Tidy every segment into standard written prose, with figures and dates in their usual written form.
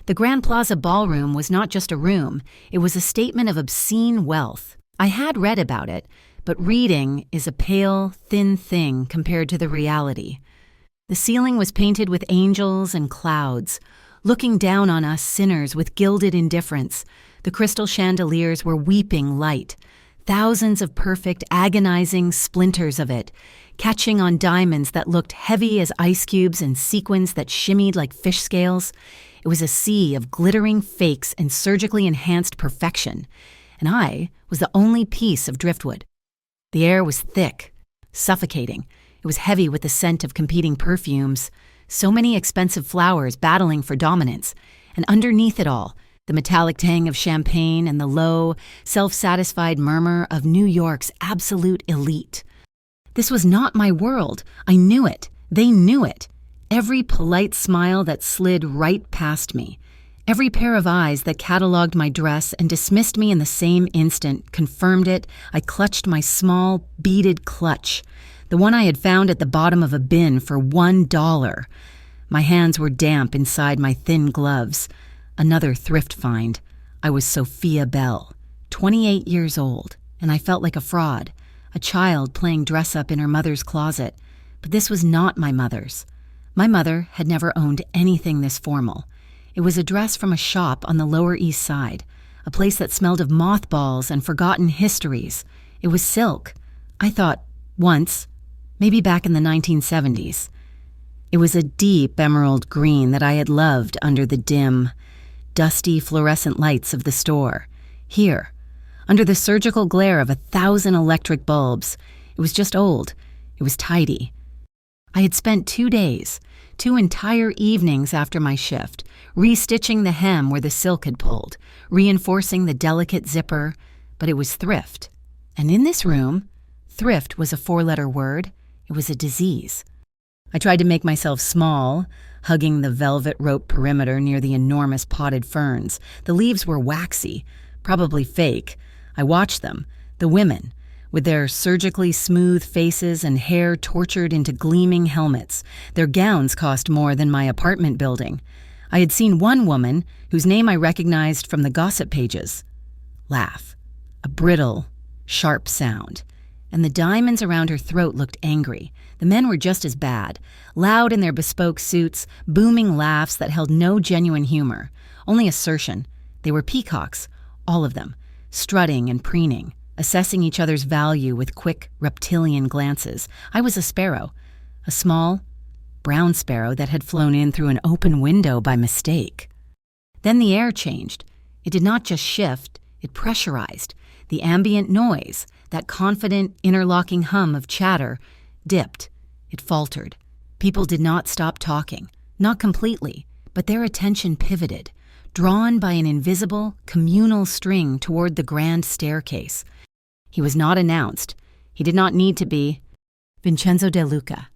The Grand Plaza Ballroom was not just a room, it was a statement of obscene wealth. I had read about it, but reading is a pale, thin thing compared to the reality. The ceiling was painted with angels and clouds, looking down on us sinners with gilded indifference. The crystal chandeliers were weeping light, thousands of perfect, agonizing splinters of it, catching on diamonds that looked heavy as ice cubes and sequins that shimmied like fish scales. It was a sea of glittering fakes and surgically enhanced perfection, and I was the only piece of driftwood. The air was thick, suffocating. It was heavy with the scent of competing perfumes, so many expensive flowers battling for dominance, and underneath it all, the metallic tang of champagne and the low, self-satisfied murmur of New York's absolute elite. This was not my world. I knew it. They knew it. Every polite smile that slid right past me, every pair of eyes that cataloged my dress and dismissed me in the same instant, confirmed it. I clutched my small, beaded clutch, the one I had found at the bottom of a bin for $1. My hands were damp inside my thin gloves. Another thrift find. I was Sophia Bell, 28 years old, and I felt like a fraud, a child playing dress-up in her mother's closet. But this was not my mother's. My mother had never owned anything this formal. It was a dress from a shop on the Lower East Side, a place that smelled of mothballs and forgotten histories. It was silk. I thought, once, maybe back in the 1970s. It was a deep emerald green that I had loved under the dim, dusty fluorescent lights of the store. Here, under the surgical glare of 1,000 electric bulbs, it was just old. It was tidy. I had spent 2 days, 2 entire evenings after my shift, restitching the hem where the silk had pulled, reinforcing the delicate zipper, but it was thrift. And in this room, thrift was a 4-letter word. It was a disease. I tried to make myself small, hugging the velvet rope perimeter near the enormous potted ferns. The leaves were waxy, probably fake. I watched them, the women, with their surgically smooth faces and hair tortured into gleaming helmets. Their gowns cost more than my apartment building. I had seen one woman, whose name I recognized from the gossip pages, laugh. A brittle, sharp sound. And the diamonds around her throat looked angry. The men were just as bad, loud in their bespoke suits, booming laughs that held no genuine humor, only assertion. They were peacocks, all of them, strutting and preening, assessing each other's value with quick, reptilian glances. I was a sparrow, a small, brown sparrow that had flown in through an open window by mistake. Then the air changed. It did not just shift, it pressurized. The ambient noise, that confident, interlocking hum of chatter, dipped. It faltered. People did not stop talking, not completely, but their attention pivoted, drawn by an invisible, communal string toward the grand staircase. He was not announced. He did not need to be. Vincenzo De Luca.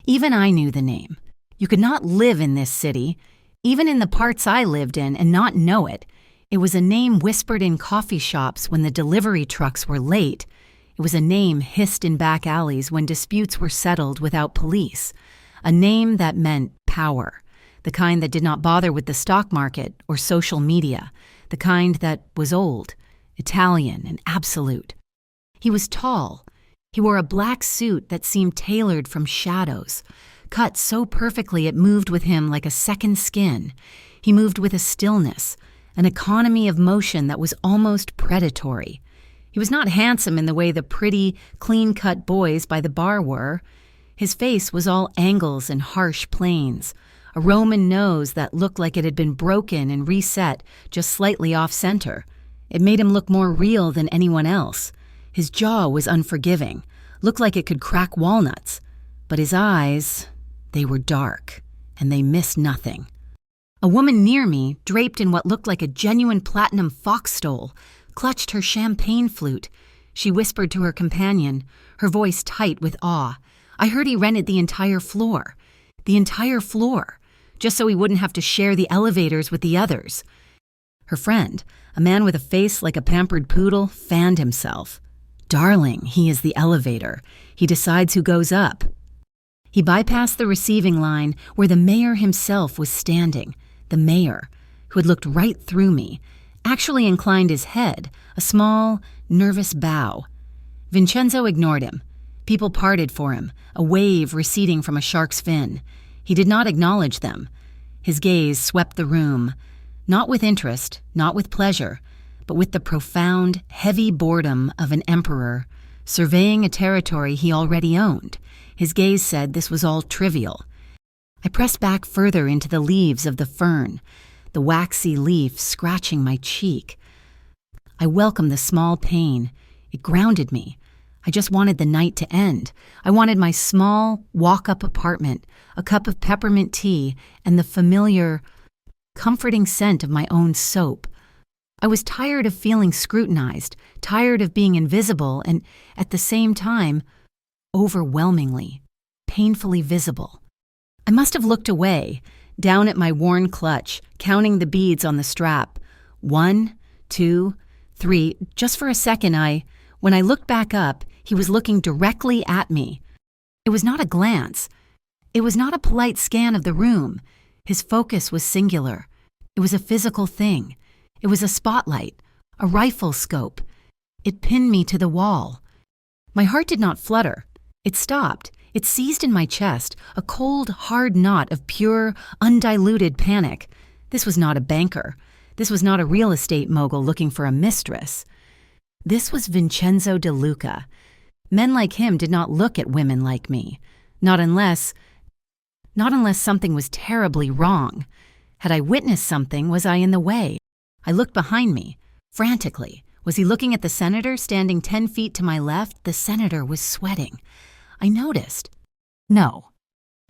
Even I knew the name. You could not live in this city, even in the parts I lived in, and not know it. It was a name whispered in coffee shops when the delivery trucks were late. It was a name hissed in back alleys when disputes were settled without police. A name that meant power, the kind that did not bother with the stock market or social media, the kind that was old, Italian, and absolute. He was tall. He wore a black suit that seemed tailored from shadows, cut so perfectly it moved with him like a second skin. He moved with a stillness, an economy of motion that was almost predatory. He was not handsome in the way the pretty, clean-cut boys by the bar were. His face was all angles and harsh planes, a Roman nose that looked like it had been broken and reset just slightly off-center. It made him look more real than anyone else. His jaw was unforgiving, looked like it could crack walnuts. But his eyes, they were dark, and they missed nothing. A woman near me, draped in what looked like a genuine platinum fox stole, clutched her champagne flute. She whispered to her companion, her voice tight with awe. I heard he rented the entire floor. The entire floor, just so he wouldn't have to share the elevators with the others. Her friend, a man with a face like a pampered poodle, fanned himself. Darling, he is the elevator. He decides who goes up. He bypassed the receiving line where the mayor himself was standing. The mayor, who had looked right through me, actually inclined his head, a small, nervous bow. Vincenzo ignored him. People parted for him, a wave receding from a shark's fin. He did not acknowledge them. His gaze swept the room, not with interest, not with pleasure, but with the profound, heavy boredom of an emperor surveying a territory he already owned. His gaze said this was all trivial. I pressed back further into the leaves of the fern, the waxy leaf scratching my cheek. I welcomed the small pain. It grounded me. I just wanted the night to end. I wanted my small, walk-up apartment, a cup of peppermint tea, and the familiar, comforting scent of my own soap. I was tired of feeling scrutinized, tired of being invisible, and, at the same time, overwhelmingly, painfully visible. I must have looked away, down at my worn clutch, counting the beads on the strap. 1, 2, 3. Just for a second, when I looked back up, he was looking directly at me. It was not a glance. It was not a polite scan of the room. His focus was singular. It was a physical thing. It was a spotlight, a rifle scope. It pinned me to the wall. My heart did not flutter. It stopped. It seized in my chest, a cold, hard knot of pure, undiluted panic. This was not a banker. This was not a real estate mogul looking for a mistress. This was Vincenzo De Luca. Men like him did not look at women like me, not unless something was terribly wrong. Had I witnessed something, was I in the way? I looked behind me, frantically. Was he looking at the senator standing 10 feet to my left? The senator was sweating. I noticed. No.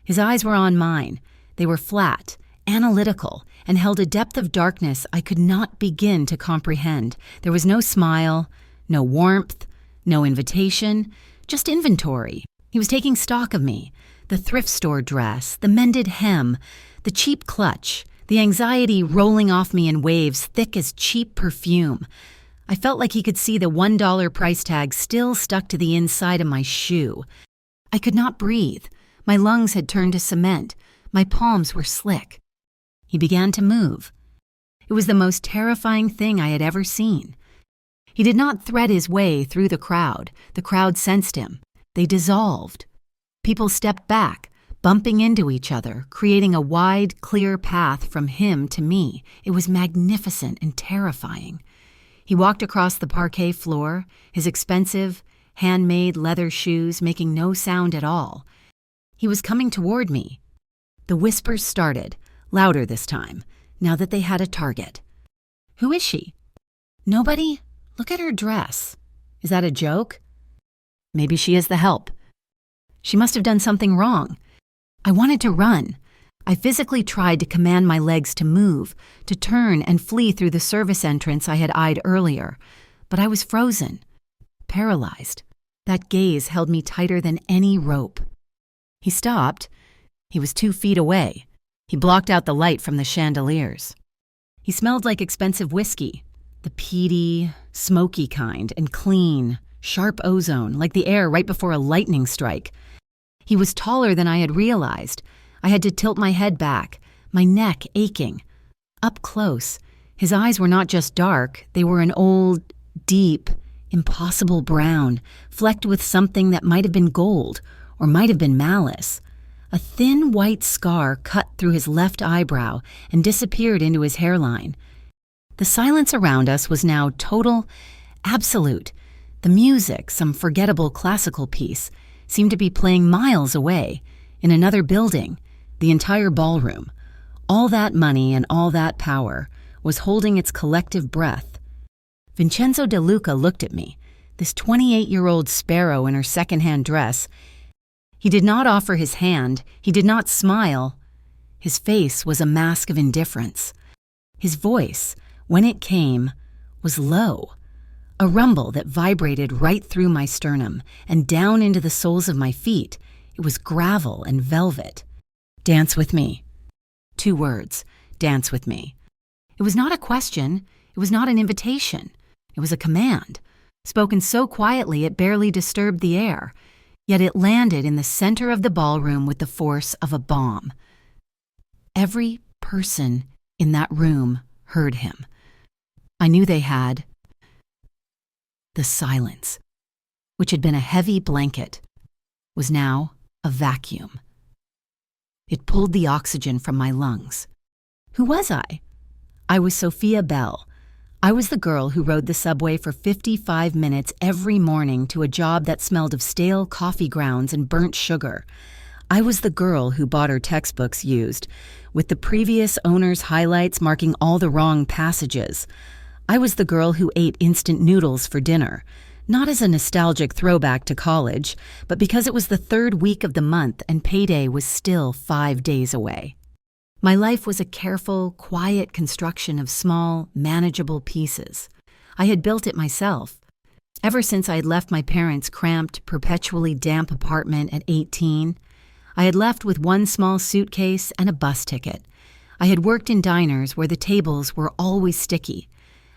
His eyes were on mine. They were flat, analytical, and held a depth of darkness I could not begin to comprehend. There was no smile, no warmth, no invitation, just inventory. He was taking stock of me. The thrift store dress, the mended hem, the cheap clutch, the anxiety rolling off me in waves thick as cheap perfume. I felt like he could see the $1 price tag still stuck to the inside of my shoe. I could not breathe. My lungs had turned to cement. My palms were slick. He began to move. It was the most terrifying thing I had ever seen. He did not thread his way through the crowd. The crowd sensed him. They dissolved. People stepped back, bumping into each other, creating a wide, clear path from him to me. It was magnificent and terrifying. He walked across the parquet floor, his expensive, handmade leather shoes making no sound at all. He was coming toward me. The whispers started, louder this time, now that they had a target. Who is she? Nobody? Look at her dress. Is that a joke? Maybe she is the help. She must have done something wrong. I wanted to run. I physically tried to command my legs to move, to turn and flee through the service entrance I had eyed earlier. But I was frozen, paralyzed. That gaze held me tighter than any rope. He stopped. He was 2 feet away. He blocked out the light from the chandeliers. He smelled like expensive whiskey, the peaty, smoky kind, and clean, sharp ozone, like the air right before a lightning strike. He was taller than I had realized. I had to tilt my head back, my neck aching. Up close, his eyes were not just dark, they were an old, deep, impossible brown, flecked with something that might have been gold or might have been malice. A thin white scar cut through his left eyebrow and disappeared into his hairline. The silence around us was now total, absolute. The music, some forgettable classical piece, seemed to be playing miles away, in another building, the entire ballroom. All that money and all that power was holding its collective breath. Vincenzo De Luca looked at me, this 28-year-old sparrow in her second-hand dress. He did not offer his hand. He did not smile. His face was a mask of indifference. His voice, when it came, was low, a rumble that vibrated right through my sternum and down into the soles of my feet. It was gravel and velvet. Dance with me. 2 words, dance with me. It was not a question. It was not an invitation. It was a command, spoken so quietly it barely disturbed the air, yet it landed in the center of the ballroom with the force of a bomb. Every person in that room heard him. I knew they had. The silence, which had been a heavy blanket, was now a vacuum. It pulled the oxygen from my lungs. Who was I? I was Sophia Bell. I was the girl who rode the subway for 55 minutes every morning to a job that smelled of stale coffee grounds and burnt sugar. I was the girl who bought her textbooks used, with the previous owner's highlights marking all the wrong passages. I was the girl who ate instant noodles for dinner, not as a nostalgic throwback to college, but because it was the third week of the month and payday was still 5 days away. My life was a careful, quiet construction of small, manageable pieces. I had built it myself. Ever since I had left my parents' cramped, perpetually damp apartment at 18, I had left with one small suitcase and a bus ticket. I had worked in diners where the tables were always sticky.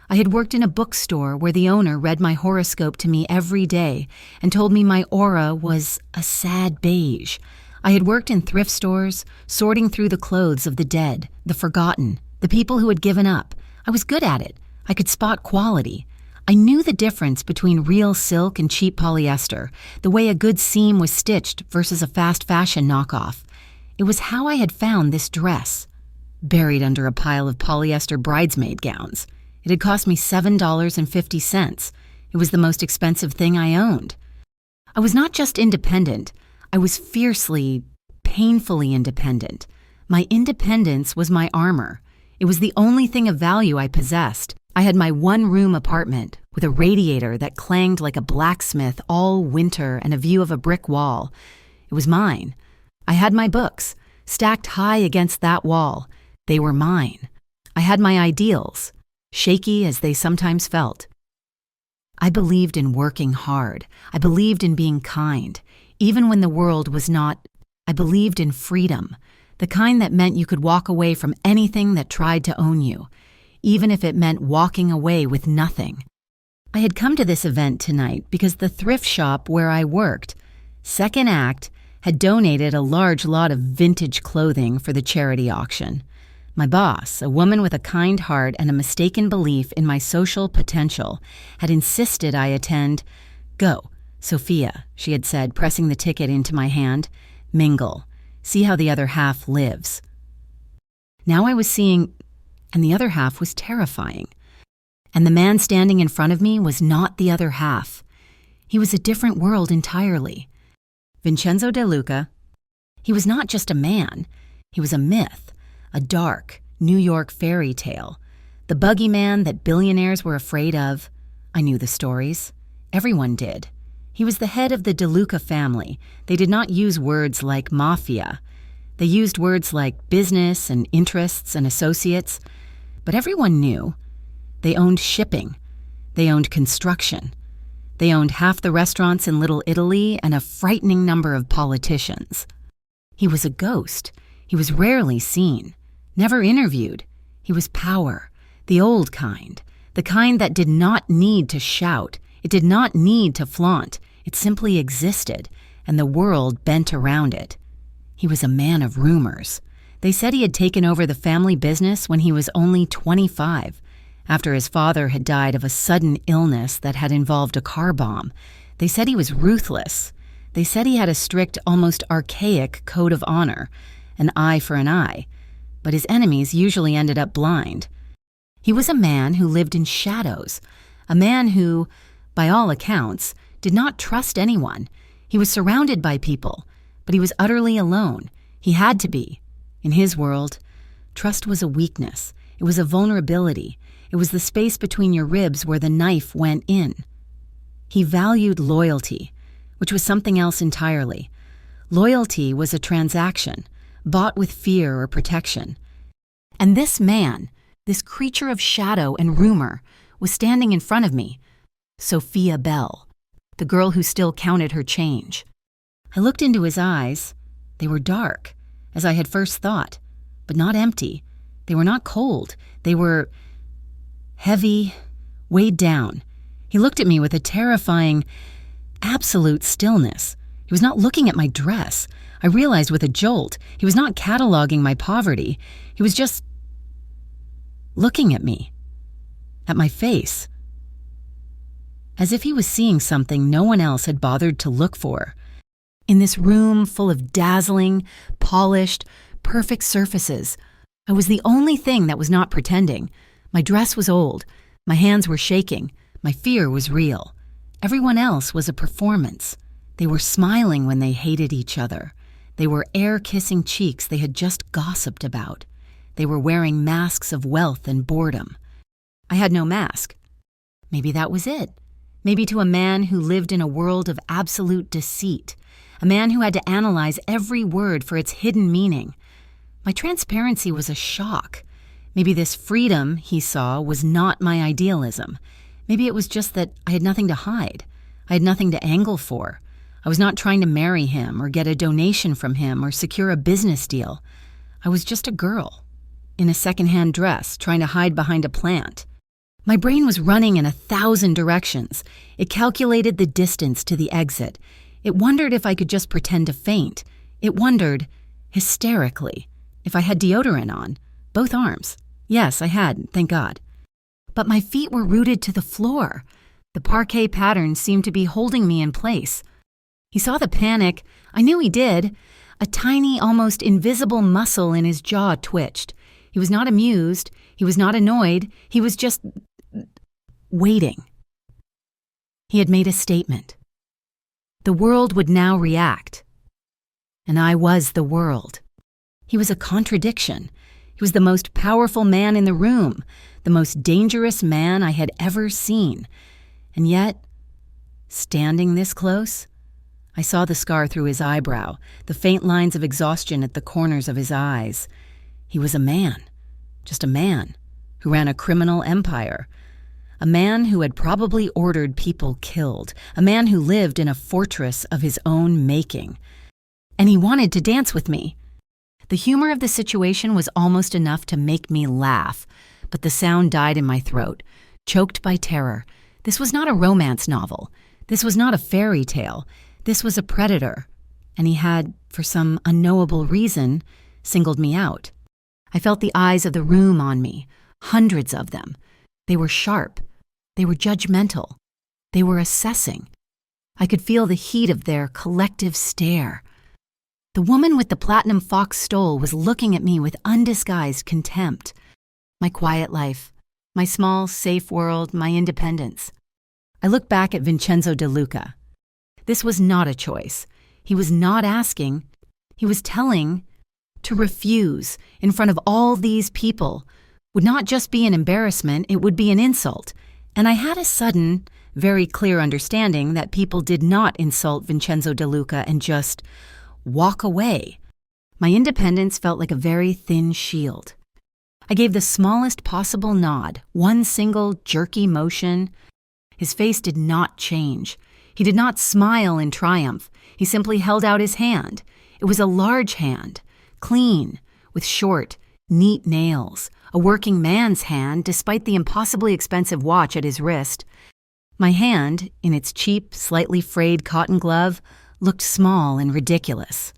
I had worked in a bookstore where the owner read my horoscope to me every day and told me my aura was a sad beige. I had worked in thrift stores, sorting through the clothes of the dead, the forgotten, the people who had given up. I was good at it. I could spot quality. I knew the difference between real silk and cheap polyester, the way a good seam was stitched versus a fast fashion knockoff. It was how I had found this dress, buried under a pile of polyester bridesmaid gowns. It had cost me $7.50. It was the most expensive thing I owned. I was not just independent. I was fiercely, painfully independent. My independence was my armor. It was the only thing of value I possessed. I had my one-room apartment with a radiator that clanged like a blacksmith all winter and a view of a brick wall. It was mine. I had my books, stacked high against that wall. They were mine. I had my ideals, shaky as they sometimes felt. I believed in working hard. I believed in being kind. Even when the world was not, I believed in freedom, the kind that meant you could walk away from anything that tried to own you, even if it meant walking away with nothing. I had come to this event tonight because the thrift shop where I worked, second act, had donated a large lot of vintage clothing for the charity auction. My boss, a woman with a kind heart and a mistaken belief in my social potential, had insisted I attend. Go, Sophia, she had said, pressing the ticket into my hand. Mingle. See how the other half lives. Now I was seeing, and the other half was terrifying. And the man standing in front of me was not the other half. He was a different world entirely. Vincenzo De Luca. He was not just a man. He was a myth, a dark, New York fairy tale. The boogeyman that billionaires were afraid of. I knew the stories. Everyone did. He was the head of the De Luca family. They did not use words like mafia. They used words like business and interests and associates. But everyone knew. They owned shipping. They owned construction. They owned half the restaurants in Little Italy and a frightening number of politicians. He was a ghost. He was rarely seen, never interviewed. He was power, the old kind, the kind that did not need to shout. It did not need to flaunt. It simply existed, and the world bent around it. He was a man of rumors. They said he had taken over the family business when he was only 25, after his father had died of a sudden illness that had involved a car bomb. They said he was ruthless. They said he had a strict, almost archaic code of honor, an eye for an eye, but his enemies usually ended up blind. He was a man who lived in shadows, a man who, by all accounts, did not trust anyone. He was surrounded by people, but he was utterly alone. He had to be. In his world, trust was a weakness. It was a vulnerability. It was the space between your ribs where the knife went in. He valued loyalty, which was something else entirely. Loyalty was a transaction, bought with fear or protection. And this man, this creature of shadow and rumor, was standing in front of me, Sophia Bell, the girl who still counted her change. I looked into his eyes. They were dark, as I had first thought, but not empty. They were not cold. They were heavy, weighed down. He looked at me with a terrifying, absolute stillness. He was not looking at my dress. I realized with a jolt, he was not cataloging my poverty. He was just looking at me, at my face, as if he was seeing something no one else had bothered to look for. In this room full of dazzling, polished, perfect surfaces, I was the only thing that was not pretending. My dress was old, my hands were shaking, my fear was real. Everyone else was a performance. They were smiling when they hated each other. They were air-kissing cheeks they had just gossiped about. They were wearing masks of wealth and boredom. I had no mask. Maybe that was it. Maybe to a man who lived in a world of absolute deceit, a man who had to analyze every word for its hidden meaning. My transparency was a shock. Maybe this freedom he saw was not my idealism. Maybe it was just that I had nothing to hide. I had nothing to angle for. I was not trying to marry him or get a donation from him or secure a business deal. I was just a girl in a secondhand dress trying to hide behind a plant. My brain was running in 1,000 directions. It calculated the distance to the exit. It wondered if I could just pretend to faint. It wondered, hysterically, if I had deodorant on. Both arms. Yes, I had, thank God. But my feet were rooted to the floor. The parquet pattern seemed to be holding me in place. He saw the panic. I knew he did. A tiny, almost invisible muscle in his jaw twitched. He was not amused. He was not annoyed. He was just waiting. He had made a statement. The world would now react. And I was the world. He was a contradiction. He was the most powerful man in the room, the most dangerous man I had ever seen. And yet, standing this close, I saw the scar through his eyebrow, the faint lines of exhaustion at the corners of his eyes. He was a man, just a man, who ran a criminal empire. A man who had probably ordered people killed. A man who lived in a fortress of his own making. And he wanted to dance with me. The humor of the situation was almost enough to make me laugh, but the sound died in my throat, choked by terror. This was not a romance novel. This was not a fairy tale. This was a predator, and he had, for some unknowable reason, singled me out. I felt the eyes of the room on me, hundreds of them. They were sharp. They were judgmental. They were assessing. I could feel the heat of their collective stare. The woman with the platinum fox stole was looking at me with undisguised contempt. My quiet life, my small, safe world, my independence. I looked back at Vincenzo De Luca. This was not a choice. He was not asking. He was telling. To refuse in front of all these people would not just be an embarrassment, it would be an insult. And I had a sudden, very clear understanding that people did not insult Vincenzo De Luca and just walk away. My independence felt like a very thin shield. I gave the smallest possible nod, one single jerky motion. His face did not change. He did not smile in triumph. He simply held out his hand. It was a large hand, clean, with short, neat nails, a working man's hand despite the impossibly expensive watch at his wrist. My hand, in its cheap, slightly frayed cotton glove, looked small and ridiculous.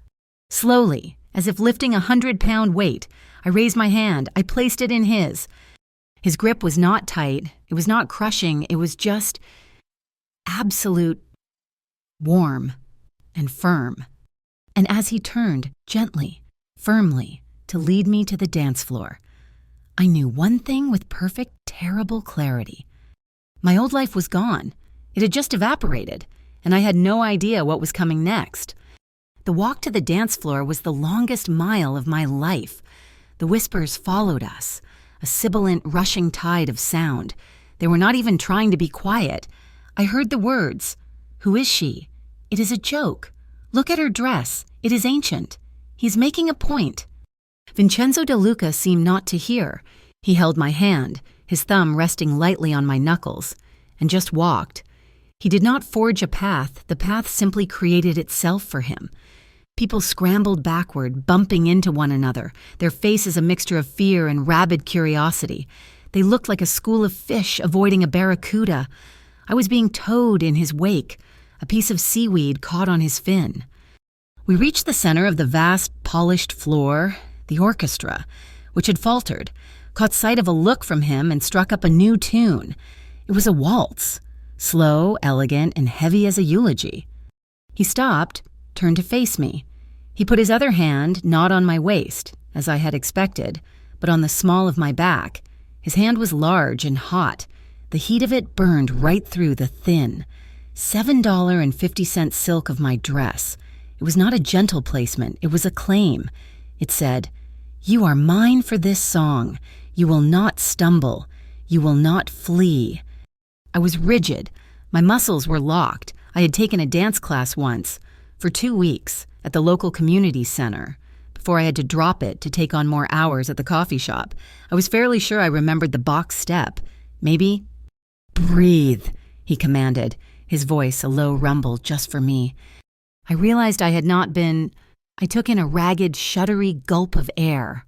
Slowly, as if lifting 100-pound weight, I raised my hand. I placed it in his. His grip was not tight. It was not crushing. It was just absolute, warm and firm. And as he turned, gently, firmly, to lead me to the dance floor, I knew one thing with perfect, terrible clarity. My old life was gone. It had just evaporated, and I had no idea what was coming next. The walk to the dance floor was the longest mile of my life. The whispers followed us, a sibilant, rushing tide of sound. They were not even trying to be quiet. I heard the words, "Who is she? It is a joke. Look at her dress. It is ancient. He's making a point." Vincenzo De Luca seemed not to hear. He held my hand, his thumb resting lightly on my knuckles, and just walked. He did not forge a path. The path simply created itself for him. People scrambled backward, bumping into one another, their faces a mixture of fear and rabid curiosity. They looked like a school of fish avoiding a barracuda. I was being towed in his wake, a piece of seaweed caught on his fin. We reached the center of the vast, polished floor, the orchestra, which had faltered, caught sight of a look from him and struck up a new tune. It was a waltz, slow, elegant, and heavy as a eulogy. He stopped, turned to face me. He put his other hand not on my waist, as I had expected, but on the small of my back. His hand was large and hot. The heat of it burned right through the thin, $7.50 silk of my dress. It was not a gentle placement, it was a claim. It said, "You are mine for this song. You will not stumble. You will not flee." I was rigid. My muscles were locked. I had taken a dance class once, for 2 weeks, at the local community center, before I had to drop it to take on more hours at the coffee shop. I was fairly sure I remembered the box step. Maybe? "Breathe," he commanded, his voice a low rumble just for me. I realized I had not been. I took in a ragged, shuddery gulp of air.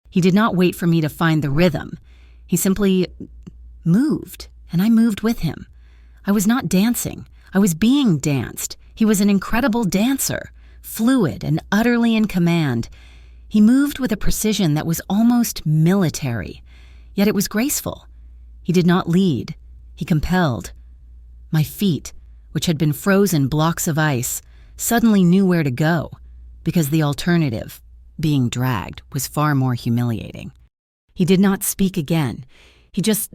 He did not wait for me to find the rhythm. He simply moved, and I moved with him. I was not dancing. I was being danced. He was an incredible dancer, fluid and utterly in command. He moved with a precision that was almost military, yet it was graceful. He did not lead. He compelled. My feet, which had been frozen blocks of ice, suddenly knew where to go, because the alternative, being dragged, was far more humiliating. He did not speak again. He just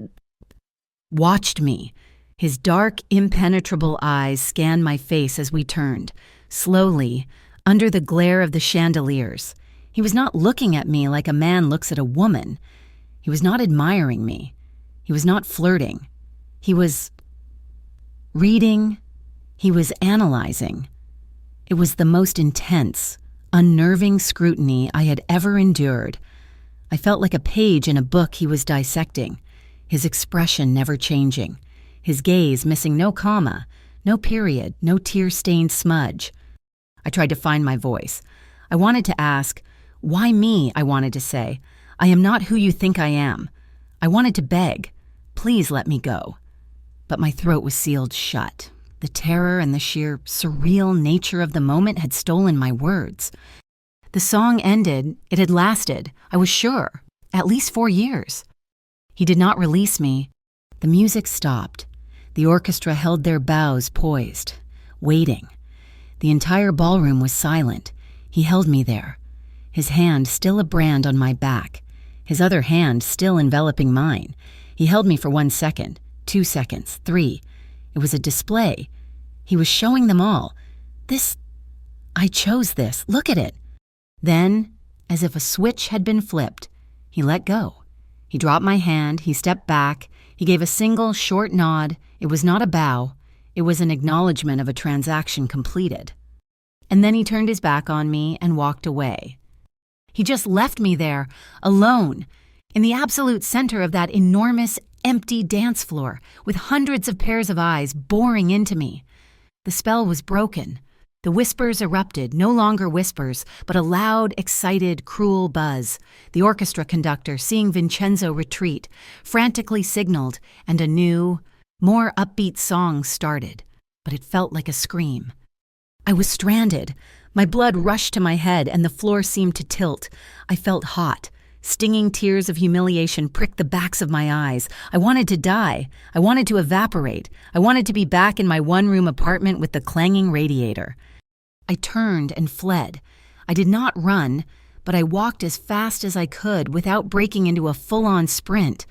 watched me. His dark, impenetrable eyes scanned my face as we turned, slowly, under the glare of the chandeliers. He was not looking at me like a man looks at a woman. He was not admiring me. He was not flirting. He was reading. He was analyzing. It was the most intense, unnerving scrutiny I had ever endured. I felt like a page in a book he was dissecting, his expression never changing, his gaze missing no comma, no period, no tear-stained smudge. I tried to find my voice. I wanted to ask, "Why me?" I wanted to say. "I am not who you think I am." I wanted to beg, "Please let me go." But my throat was sealed shut. The terror and the sheer surreal nature of the moment had stolen my words. The song ended. It had lasted, I was sure, at least 4 years. He did not release me. The music stopped. The orchestra held their bows poised, waiting. The entire ballroom was silent. He held me there, his hand still a brand on my back, his other hand still enveloping mine. He held me for 1 second, 2 seconds, 3. It was a display. He was showing them all. I chose this. Look at it. Then, as if a switch had been flipped, he let go. He dropped my hand. He stepped back. He gave a single short nod. It was not a bow. It was an acknowledgement of a transaction completed. And then he turned his back on me and walked away. He just left me there, alone, in the absolute center of that enormous, empty dance floor, with hundreds of pairs of eyes boring into me. The spell was broken. The whispers erupted, no longer whispers, but a loud, excited, cruel buzz. The orchestra conductor, seeing Vincenzo retreat, frantically signaled, and a new, more upbeat song started, but it felt like a scream. I was stranded. My blood rushed to my head, and the floor seemed to tilt. I felt hot. Stinging tears of humiliation pricked the backs of my eyes. I wanted to die. I wanted to evaporate. I wanted to be back in my one-room apartment with the clanging radiator. I turned and fled. I did not run, but I walked as fast as I could without breaking into a full-on sprint.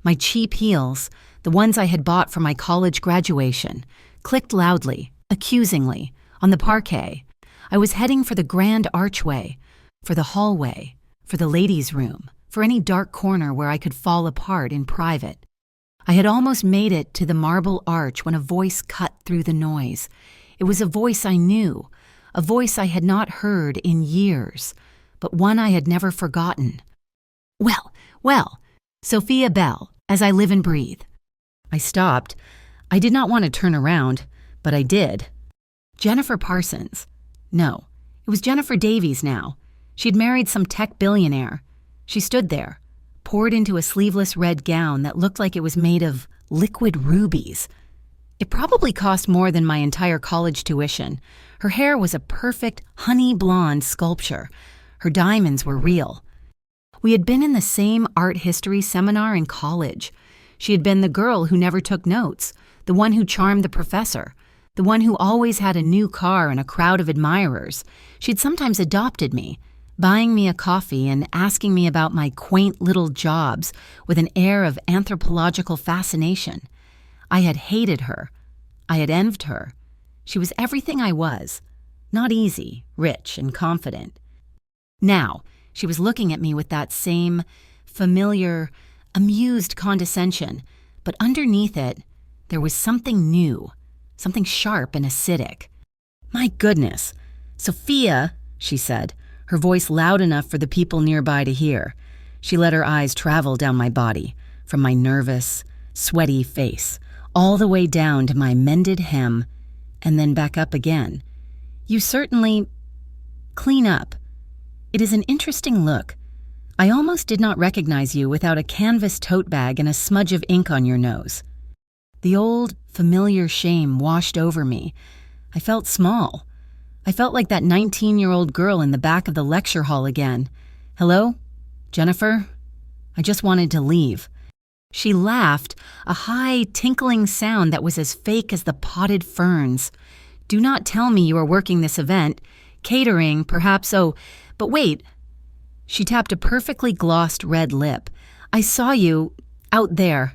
My cheap heels, the ones I had bought for my college graduation, clicked loudly, accusingly, on the parquet. I was heading for the grand archway, for the hallway, for the ladies' room, for any dark corner where I could fall apart in private. I had almost made it to the marble arch when a voice cut through the noise. It was a voice I knew, a voice I had not heard in years, but one I had never forgotten. Well, Sophia Bell, as I live and breathe. I stopped. I did not want to turn around, but I did. Jennifer Parsons. No, it was Jennifer Davies now. She'd married some tech billionaire. She stood there, poured into a sleeveless red gown that looked like it was made of liquid rubies. It probably cost more than my entire college tuition. Her hair was a perfect honey blonde sculpture. Her diamonds were real. We had been in the same art history seminar in college. She had been the girl who never took notes, the one who charmed the professor, the one who always had a new car and a crowd of admirers. She'd sometimes adopted me, buying me a coffee and asking me about my quaint little jobs with an air of anthropological fascination. I had hated her. I had envied her. She was everything I was. Not easy, rich, and confident. Now, she was looking at me with that same familiar, amused condescension, but underneath it, there was something new, something sharp and acidic. "My goodness, Sophia," she said, her voice loud enough for the people nearby to hear. She let her eyes travel down my body, from my nervous, sweaty face, all the way down to my mended hem, and then back up again. "You certainly clean up. It is an interesting look. I almost did not recognize you without a canvas tote bag and a smudge of ink on your nose." The old, familiar shame washed over me. I felt small. I felt like that 19-year-old girl in the back of the lecture hall again. "Hello? Jennifer? I just wanted to leave." She laughed, a high, tinkling sound that was as fake as the potted ferns. "Do not tell me you are working this event. Catering, perhaps. Oh, but wait." She tapped a perfectly glossed red lip. "I saw you out there."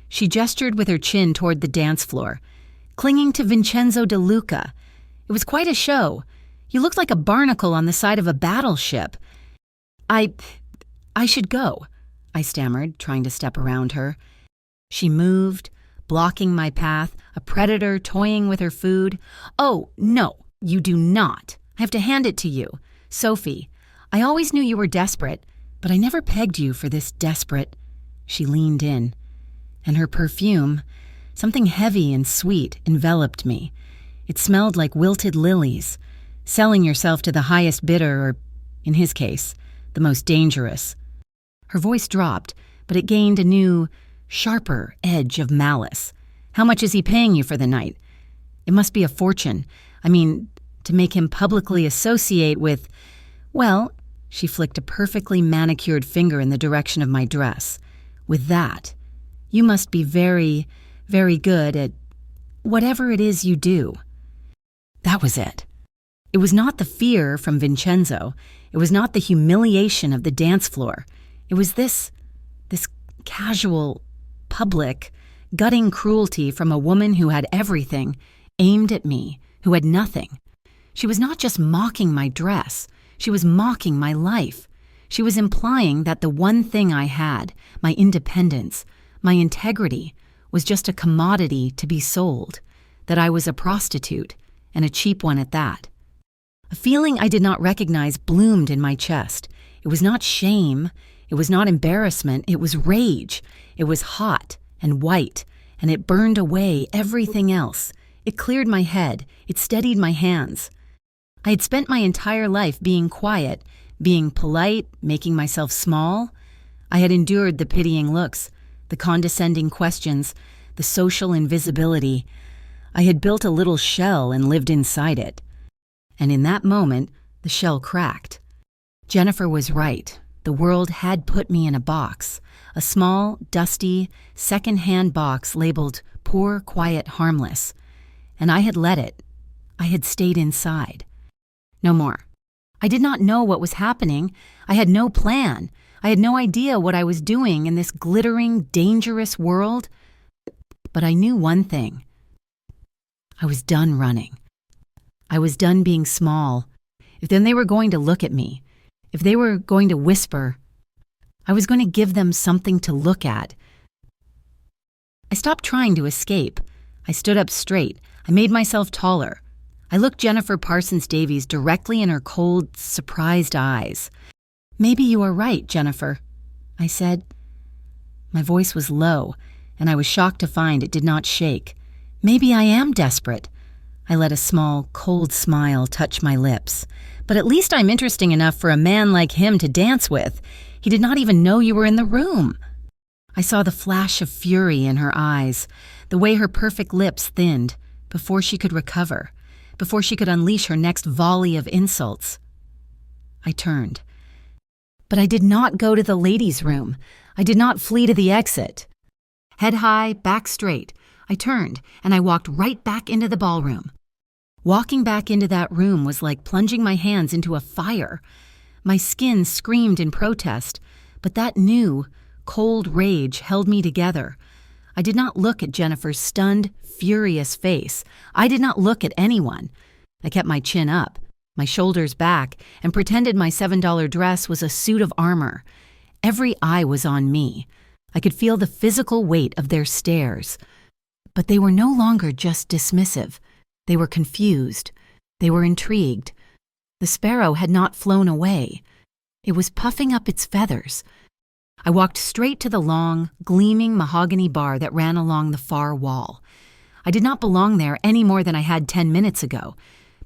She gestured with her chin toward the dance floor, clinging to Vincenzo De Luca. "It was quite a show. You looked like a barnacle on the side of a battleship." I should go," I stammered, trying to step around her. She moved, blocking my path, a predator toying with her food. "Oh, no, you do not. I have to hand it to you. Sophie, I always knew you were desperate, but I never pegged you for this desperate." She leaned in, and her perfume, something heavy and sweet, enveloped me. It smelled like wilted lilies, selling yourself to the highest bidder, or, in his case, the most dangerous. Her voice dropped, but it gained a new, sharper edge of malice. "How much is he paying you for the night? It must be a fortune. I mean, to make him publicly associate with, well," she flicked a perfectly manicured finger in the direction of my dress, "with that. You must be very, very good at whatever it is you do." That was it. It was not the fear from Vincenzo. It was not the humiliation of the dance floor. It was this casual, public, gutting cruelty from a woman who had everything aimed at me, who had nothing. She was not just mocking my dress. She was mocking my life. She was implying that the one thing I had, my independence, my integrity, was just a commodity to be sold, that I was a prostitute, and a cheap one at that. A feeling I did not recognize bloomed in my chest. It was not shame. It was not embarrassment. It was rage. It was hot and white, and it burned away everything else. It cleared my head. It steadied my hands. I had spent my entire life being quiet, being polite, making myself small. I had endured the pitying looks, the condescending questions, the social invisibility. I had built a little shell and lived inside it. And in that moment, the shell cracked. Jennifer was right. The world had put me in a box, a small, dusty, second-hand box labeled poor, quiet, harmless. And I had let it. I had stayed inside. No more. I did not know what was happening. I had no plan. I had no idea what I was doing in this glittering, dangerous world. But I knew one thing. I was done running. I was done being small. If then they were going to look at me, if they were going to whisper, I was going to give them something to look at. I stopped trying to escape. I stood up straight. I made myself taller. I looked Jennifer Parsons Davies directly in her cold, surprised eyes. "Maybe you are right, Jennifer," I said. My voice was low, and I was shocked to find it did not shake. Maybe I am desperate. I let a small, cold smile touch my lips. But at least I'm interesting enough for a man like him to dance with. He did not even know you were in the room. I saw the flash of fury in her eyes, the way her perfect lips thinned, before she could recover, before she could unleash her next volley of insults. I turned. But I did not go to the ladies' room. I did not flee to the exit. Head high, back straight, I turned and I walked right back into the ballroom. Walking back into that room was like plunging my hands into a fire. My skin screamed in protest, but that new, cold rage held me together. I did not look at Jennifer's stunned, furious face. I did not look at anyone. I kept my chin up, my shoulders back, and pretended my $7 dress was a suit of armor. Every eye was on me. I could feel the physical weight of their stares. But they were no longer just dismissive. They were confused. They were intrigued. The sparrow had not flown away. It was puffing up its feathers. I walked straight to the long, gleaming mahogany bar that ran along the far wall. I did not belong there any more than I had 10 minutes ago,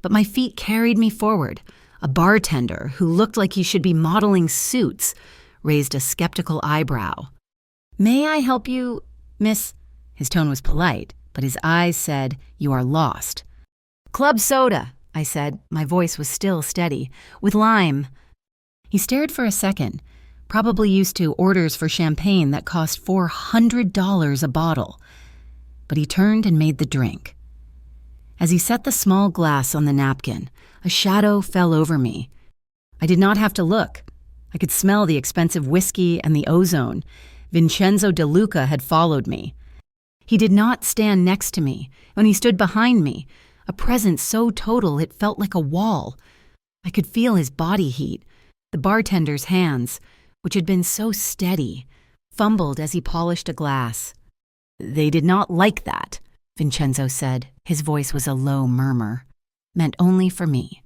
but my feet carried me forward. A bartender, who looked like he should be modeling suits, raised a skeptical eyebrow. "May I help you, miss?" His tone was polite, but his eyes said, "You are lost." "Club soda," I said. My voice was still steady. "With lime." He stared for a second, probably used to orders for champagne that cost $400 a bottle. But he turned and made the drink. As he set the small glass on the napkin, a shadow fell over me. I did not have to look. I could smell the expensive whiskey and the ozone. Vincenzo De Luca had followed me. He did not stand next to me. When he stood behind me, a presence so total it felt like a wall. I could feel his body heat. The bartender's hands, which had been so steady, fumbled as he polished a glass. "They did not like that," Vincenzo said. His voice was a low murmur, meant only for me.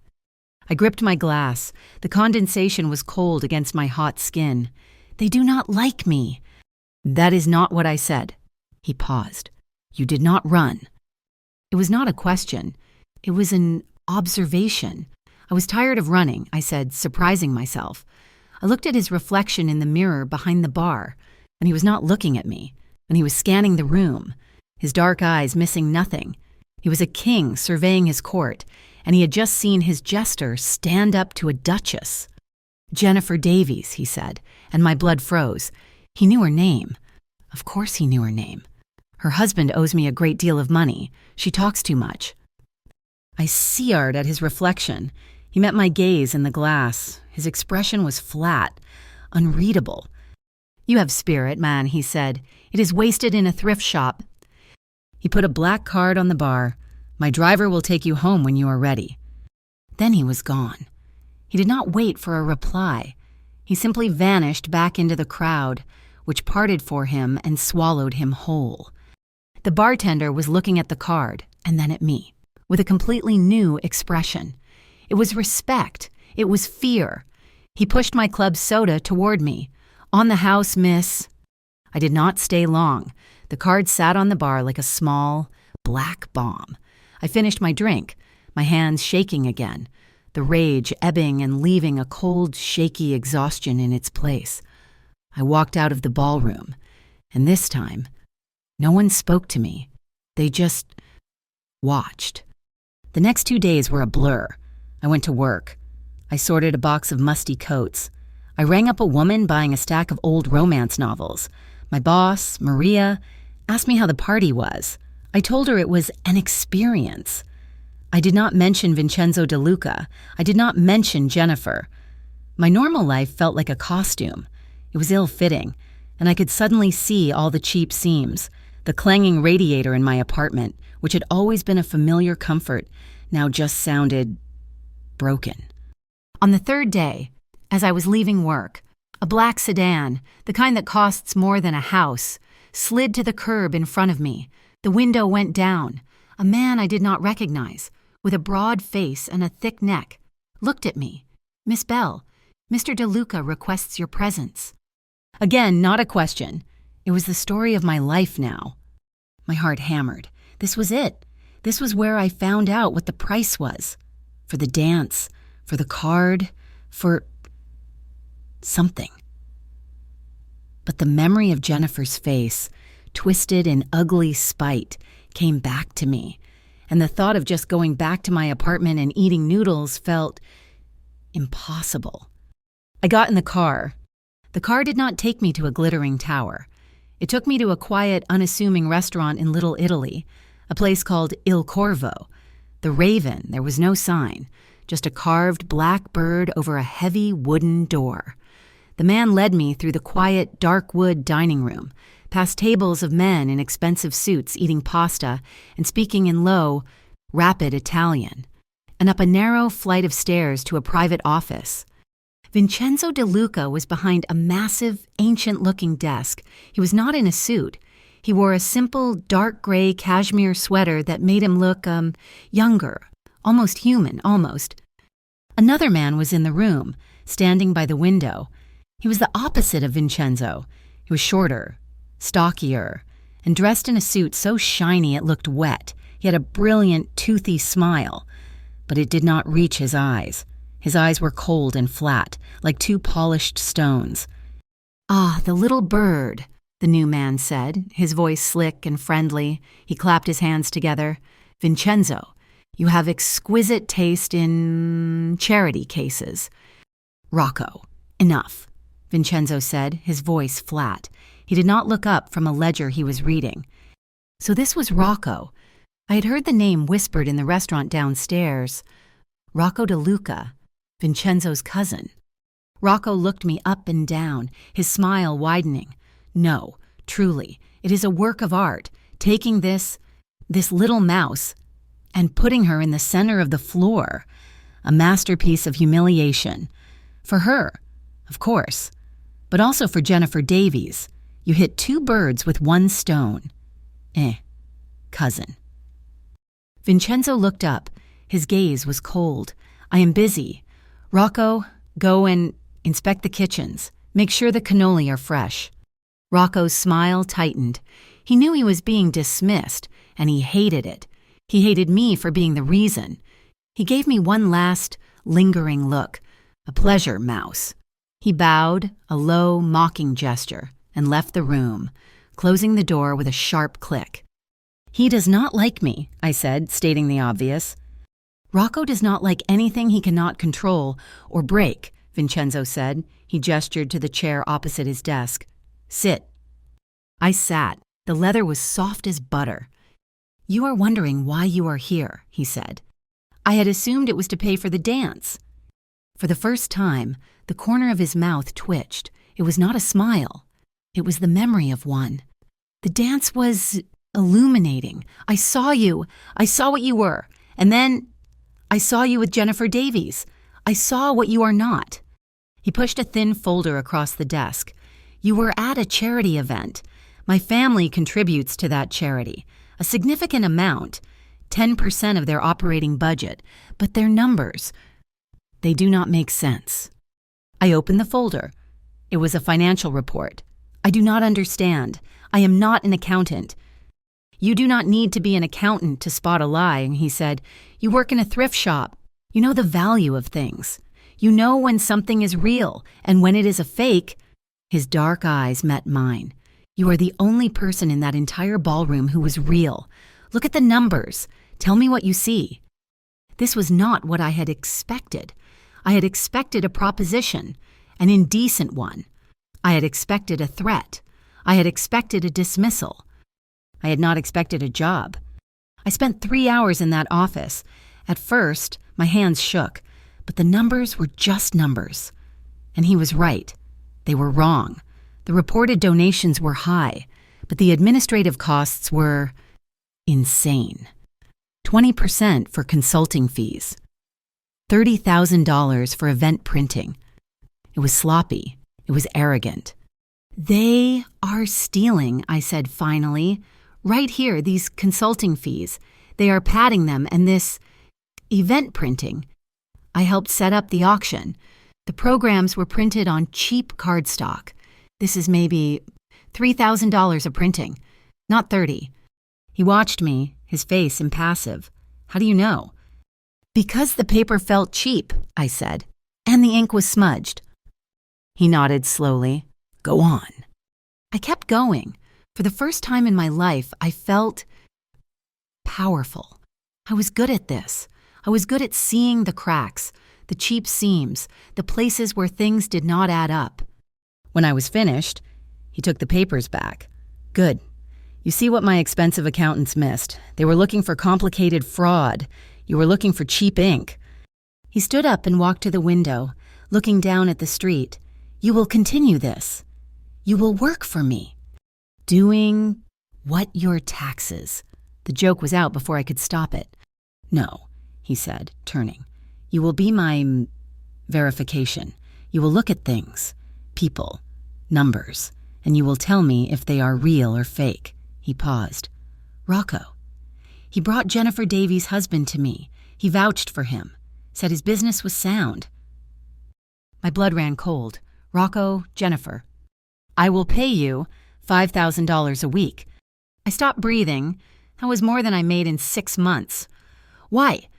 I gripped my glass. The condensation was cold against my hot skin. "They do not like me." "That is not what I said." He paused. "You did not run." It was not a question. It was an observation. I was tired of running, I said, surprising myself. I looked at his reflection in the mirror behind the bar, and he was not looking at me, and he was scanning the room, his dark eyes missing nothing. He was a king surveying his court, and he had just seen his jester stand up to a duchess. "Jennifer Davies," he said, and my blood froze. He knew her name. Of course he knew her name. "Her husband owes me a great deal of money. She talks too much." I seared at his reflection. He met my gaze in the glass. His expression was flat, unreadable. "You have spirit, man," he said. "It is wasted in a thrift shop." He put a black card on the bar. "My driver will take you home when you are ready." Then he was gone. He did not wait for a reply. He simply vanished back into the crowd, which parted for him and swallowed him whole. The bartender was looking at the card and then at me, with a completely new expression. It was respect. It was fear. He pushed my club soda toward me. "On the house, miss." I did not stay long. The card sat on the bar like a small, black bomb. I finished my drink, my hands shaking again, the rage ebbing and leaving a cold, shaky exhaustion in its place. I walked out of the ballroom, and this time, no one spoke to me. They just watched. The next 2 days were a blur. I went to work. I sorted a box of musty coats. I rang up a woman buying a stack of old romance novels. My boss, Maria, asked me how the party was. I told her it was an experience. I did not mention Vincenzo De Luca. I did not mention Jennifer. My normal life felt like a costume. It was ill-fitting, and I could suddenly see all the cheap seams. The clanging radiator in my apartment, which had always been a familiar comfort, now just sounded broken. On the third day, as I was leaving work, a black sedan, the kind that costs more than a house, slid to the curb in front of me. The window went down. A man I did not recognize, with a broad face and a thick neck, looked at me. "Miss Bell, Mr. De Luca requests your presence." Again, not a question. It was the story of my life now. My heart hammered. This was it. This was where I found out what the price was. For the dance, for the card, for something. But the memory of Jennifer's face, twisted in ugly spite, came back to me, and the thought of just going back to my apartment and eating noodles felt impossible. I got in the car. The car did not take me to a glittering tower. It took me to a quiet, unassuming restaurant in Little Italy, a place called Il Corvo. The Raven, there was no sign, just a carved black bird over a heavy wooden door. The man led me through the quiet, dark wood dining room, past tables of men in expensive suits eating pasta and speaking in low, rapid Italian, and up a narrow flight of stairs to a private office. Vincenzo De Luca was behind a massive, ancient-looking desk. He was not in a suit. He wore a simple, dark gray cashmere sweater that made him look, younger, almost human, almost. Another man was in the room, standing by the window. He was the opposite of Vincenzo. He was shorter, stockier, and dressed in a suit so shiny it looked wet. He had a brilliant, toothy smile, but it did not reach his eyes. His eyes were cold and flat, like two polished stones. "Ah, the little bird," the new man said, his voice slick and friendly. He clapped his hands together. "Vincenzo, you have exquisite taste in charity cases." "Rocco, enough," Vincenzo said, his voice flat. He did not look up from a ledger he was reading. So this was Rocco. I had heard the name whispered in the restaurant downstairs. Rocco De Luca, Vincenzo's cousin. Rocco looked me up and down, his smile widening. "No, truly, it is a work of art, taking this little mouse and putting her in the center of the floor. A masterpiece of humiliation. For her, of course, but also for Jennifer Davies. You hit two birds with one stone. Cousin." Vincenzo looked up. His gaze was cold. "I am busy. Rocco, go and inspect the kitchens. Make sure the cannoli are fresh." Rocco's smile tightened. He knew he was being dismissed, and he hated it. He hated me for being the reason. He gave me one last, lingering look. A pleasure mouse. He bowed, a low, mocking gesture, and left the room, closing the door with a sharp click. "He does not like me," I said, stating the obvious. "Rocco does not like anything he cannot control or break," Vincenzo said. He gestured to the chair opposite his desk. "Sit." I sat. The leather was soft as butter. "You are wondering why you are here," he said. I had assumed it was to pay for the dance. For the first time, the corner of his mouth twitched. It was not a smile. It was the memory of one. The dance was illuminating. I saw you. I saw what you were. And then I saw you with Jennifer Davies. I saw what you are not. He pushed a thin folder across the desk. "You were at a charity event. My family contributes to that charity. A significant amount, 10% of their operating budget. But their numbers, they do not make sense." I opened the folder. It was a financial report. "I do not understand. I am not an accountant." "You do not need to be an accountant to spot a lie," he said. "You work in a thrift shop. You know the value of things. You know when something is real and when it is a fake." His dark eyes met mine. "You are the only person in that entire ballroom who was real. Look at the numbers. Tell me what you see." This was not what I had expected. I had expected a proposition, an indecent one. I had expected a threat. I had expected a dismissal. I had not expected a job. I spent 3 hours in that office. At first, my hands shook, but the numbers were just numbers. And he was right. They were wrong. The reported donations were high, but the administrative costs were insane. 20% for consulting fees. $30,000 for event printing. It was sloppy. It was arrogant. "They are stealing," I said finally. "Right here, these consulting fees. They are padding them, and this event printing. I helped set up the auction. The programs were printed on cheap cardstock. This is maybe $3,000 a printing, not 30. He watched me, his face impassive. "How do you know?" "Because the paper felt cheap," I said, "and the ink was smudged." He nodded slowly. "Go on." I kept going. For the first time in my life, I felt powerful. I was good at this. I was good at seeing the cracks, the cheap seams, the places where things did not add up. When I was finished, he took the papers back. Good. You see what my expensive accountants missed. They were looking for complicated fraud. You were looking for cheap ink. He stood up and walked to the window, looking down at the street. You will continue this. You will work for me. Doing what? Your taxes. The joke was out before I could stop it. No, he said, turning. You will be my verification. You will look at things, people, numbers, and you will tell me if they are real or fake. He paused. Rocco. He brought Jennifer Davies' husband to me. He vouched for him, said his business was sound. My blood ran cold. Rocco, Jennifer. I will pay you $5,000 a week. I stopped breathing. That was more than I made in 6 months. Why?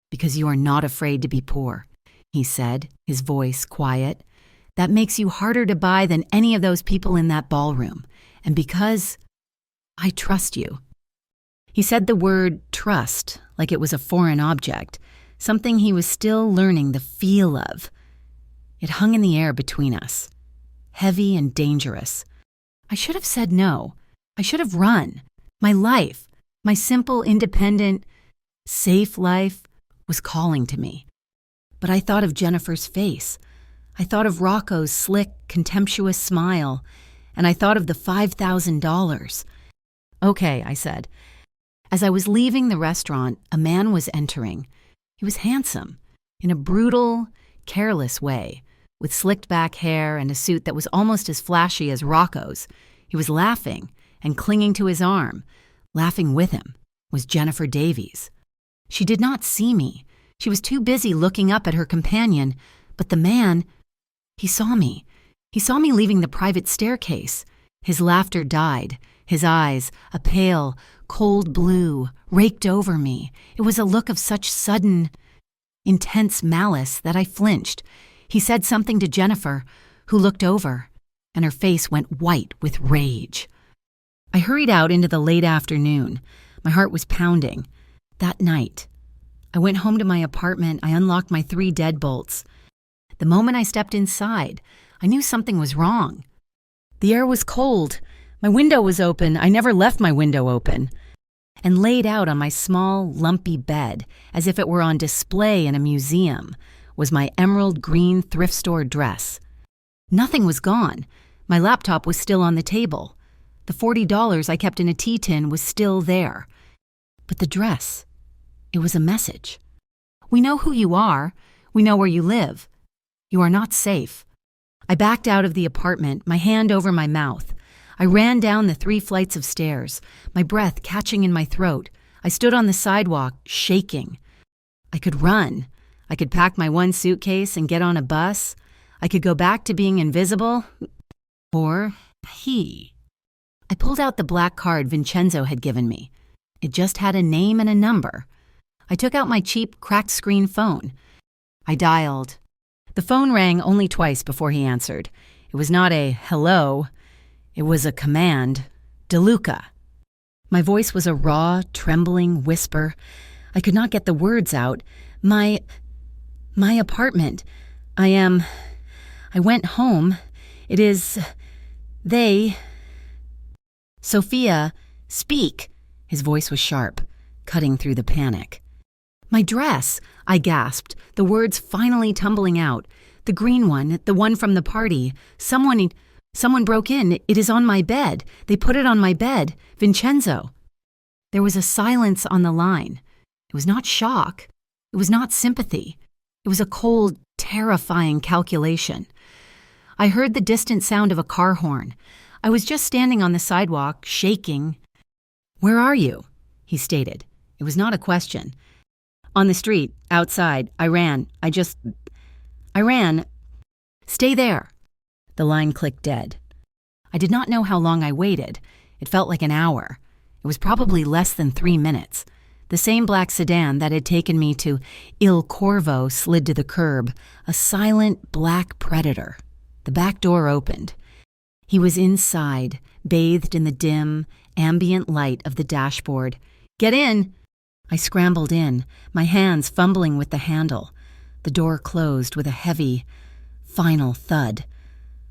Because you are not afraid to be poor, he said, his voice quiet. That makes you harder to buy than any of those people in that ballroom. And because I trust you. He said the word trust like it was a foreign object, something he was still learning the feel of. It hung in the air between us, heavy and dangerous. I should have said no. I should have run. My life, my simple, independent, safe life was calling to me. But I thought of Jennifer's face. I thought of Rocco's slick, contemptuous smile, and I thought of the $5,000. Okay, I said. As I was leaving the restaurant, a man was entering. He was handsome, in a brutal, careless way, with slicked back hair and a suit that was almost as flashy as Rocco's. He was laughing and clinging to his arm. Laughing with him was Jennifer Davies. She did not see me. She was too busy looking up at her companion, but the man, he saw me. He saw me leaving the private staircase. His laughter died. His eyes, a pale, cold blue, raked over me. It was a look of such sudden, intense malice that I flinched. He said something to Jennifer, who looked over, and her face went white with rage. I hurried out into the late afternoon. My heart was pounding. That night, I went home to my apartment. I unlocked my 3 deadbolts. The moment I stepped inside, I knew something was wrong. The air was cold. My window was open. I never left my window open. And laid out on my small, lumpy bed, as if it were on display in a museum, was my emerald green thrift store dress. Nothing was gone. My laptop was still on the table. The $40 I kept in a tea tin was still there. But the dress, it was a message. We know who you are. We know where you live. You are not safe. I backed out of the apartment, my hand over my mouth. I ran down the 3 flights of stairs, my breath catching in my throat. I stood on the sidewalk, shaking. I could run. I could pack my 1 suitcase and get on a bus. I could go back to being invisible. Or he. I pulled out the black card Vincenzo had given me. It just had a name and a number. I took out my cheap, cracked screen phone. I dialed. The phone rang only twice before he answered. It was not a hello. It was a command. DeLuca. My voice was a raw, trembling whisper. I could not get the words out. My apartment. I went home. It is... They... Sophia, speak. His voice was sharp, cutting through the panic. My dress, I gasped, the words finally tumbling out. The green one, the one from the party. Someone broke in. It is on my bed. They put it on my bed. Vincenzo. There was a silence on the line. It was not shock. It was not sympathy. It was a cold, terrifying calculation. I heard the distant sound of a car horn. I was just standing on the sidewalk, shaking. Where are you? He stated. It was not a question. On the street, outside. I ran. I ran. Stay there. The line clicked dead. I did not know how long I waited. It felt like an hour. It was probably less than 3 minutes. The same black sedan that had taken me to Il Corvo slid to the curb, a silent black predator. The back door opened. He was inside, bathed in the dim, ambient light of the dashboard. Get in! I scrambled in, my hands fumbling with the handle. The door closed with a heavy, final thud.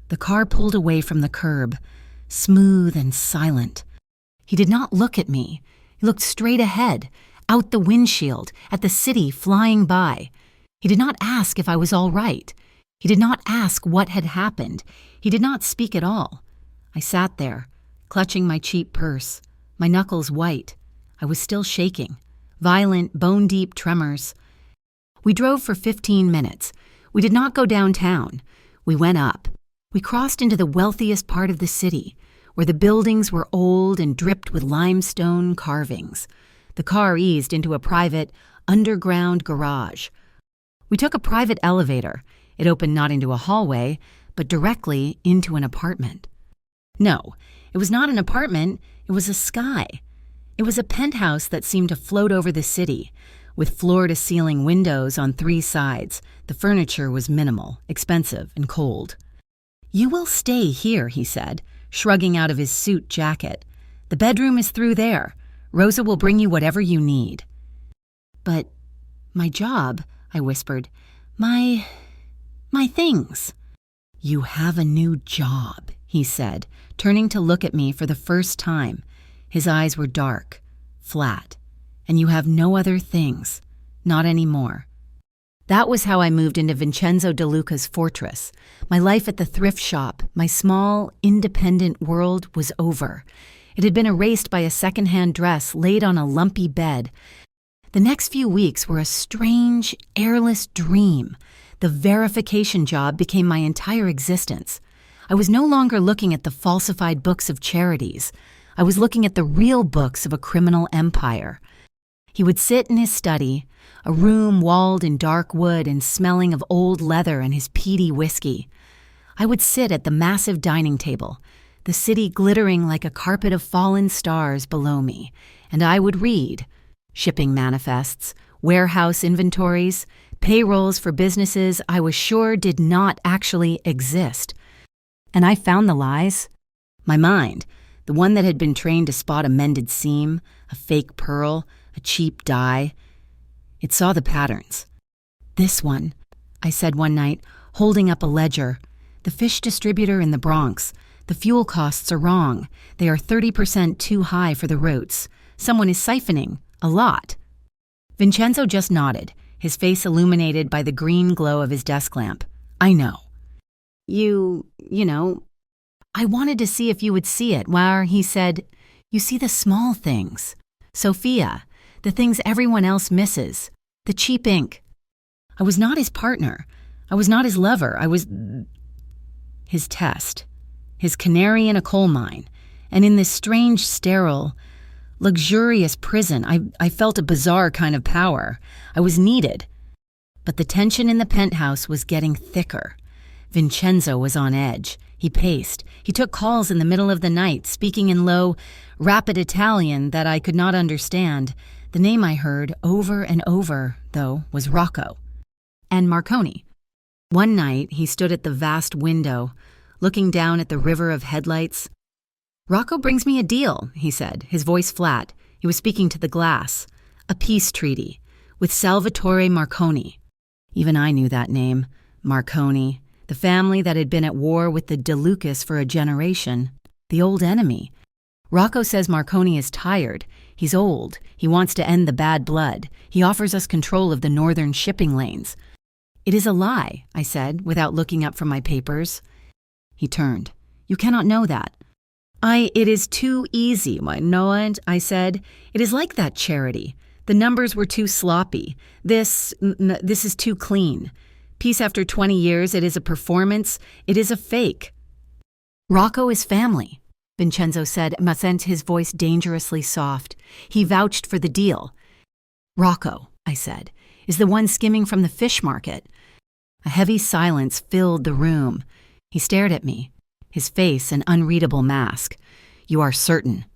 The car pulled away from the curb, smooth and silent. He did not look at me. He looked straight ahead, out the windshield, at the city flying by. He did not ask if I was all right. He did not ask what had happened. He did not speak at all. I sat there, clutching my cheap purse, my knuckles white. I was still shaking, violent, bone-deep tremors. We drove for 15 minutes. We did not go downtown. We went up. We crossed into the wealthiest part of the city, where the buildings were old and dripped with limestone carvings. The car eased into a private, underground garage. We took a private elevator. It opened not into a hallway, but directly into an apartment. No, it was not an apartment, it was a sky. It was a penthouse that seemed to float over the city, with floor-to-ceiling windows on 3 sides. The furniture was minimal, expensive, and cold. "You will stay here," he said, shrugging out of his suit jacket. "The bedroom is through there. Rosa will bring you whatever you need." "But my job," I whispered. My things." "You have a new job," he said, turning to look at me for the first time. His eyes were dark, flat. "And you have no other things. Not anymore." That was how I moved into Vincenzo De Luca's fortress. My life at the thrift shop, my small, independent world, was over. It had been erased by a second-hand dress laid on a lumpy bed. The next few weeks were a strange, airless dream. The verification job became my entire existence. I was no longer looking at the falsified books of charities. I was looking at the real books of a criminal empire. He would sit in his study, a room walled in dark wood and smelling of old leather and his peaty whiskey. I would sit at the massive dining table, the city glittering like a carpet of fallen stars below me, and I would read shipping manifests, warehouse inventories, payrolls for businesses I was sure did not actually exist. And I found the lies. My mind, the one that had been trained to spot a mended seam, a fake pearl, a cheap dye, it saw the patterns. "This one," I said one night, holding up a ledger. "The fish distributor in the Bronx. The fuel costs are wrong. They are 30% too high for the routes. Someone is siphoning. A lot." Vincenzo just nodded, his face illuminated by the green glow of his desk lamp. "I know." You know, I wanted to see if you would see it, where he said, "You see the small things. Sophia, the things everyone else misses. The cheap ink." I was not his partner. I was not his lover. I was his test, his canary in a coal mine. And in this strange, sterile, luxurious prison, I felt a bizarre kind of power. I was needed. But the tension in the penthouse was getting thicker. Vincenzo was on edge. He paced. He took calls in the middle of the night, speaking in low, rapid Italian that I could not understand. The name I heard over and over, though, was Rocco. And Marconi. One night, he stood at the vast window, looking down at the river of headlights. "Rocco brings me a deal," he said, his voice flat. He was speaking to the glass. "A peace treaty with Salvatore Marconi." Even I knew that name, Marconi. The family that had been at war with the De Lucas for a generation. The old enemy. Rocco says Marconi is tired. He's old. He wants to end the bad blood. He offers us control of the northern shipping lanes. "It is a lie," I said, without looking up from my papers. He turned. "You cannot know that." It is too easy, my Noah," I said. "It is like that charity. The numbers were too sloppy. This is too clean. Peace after 20 years, it is a performance. It is a fake." "Rocco is family," Vincenzo said, his voice dangerously soft. He vouched for the deal. "Rocco," I said, "is the one skimming from the fish market." A heavy silence filled the room. He stared at me, his face an unreadable mask. "You are certain?"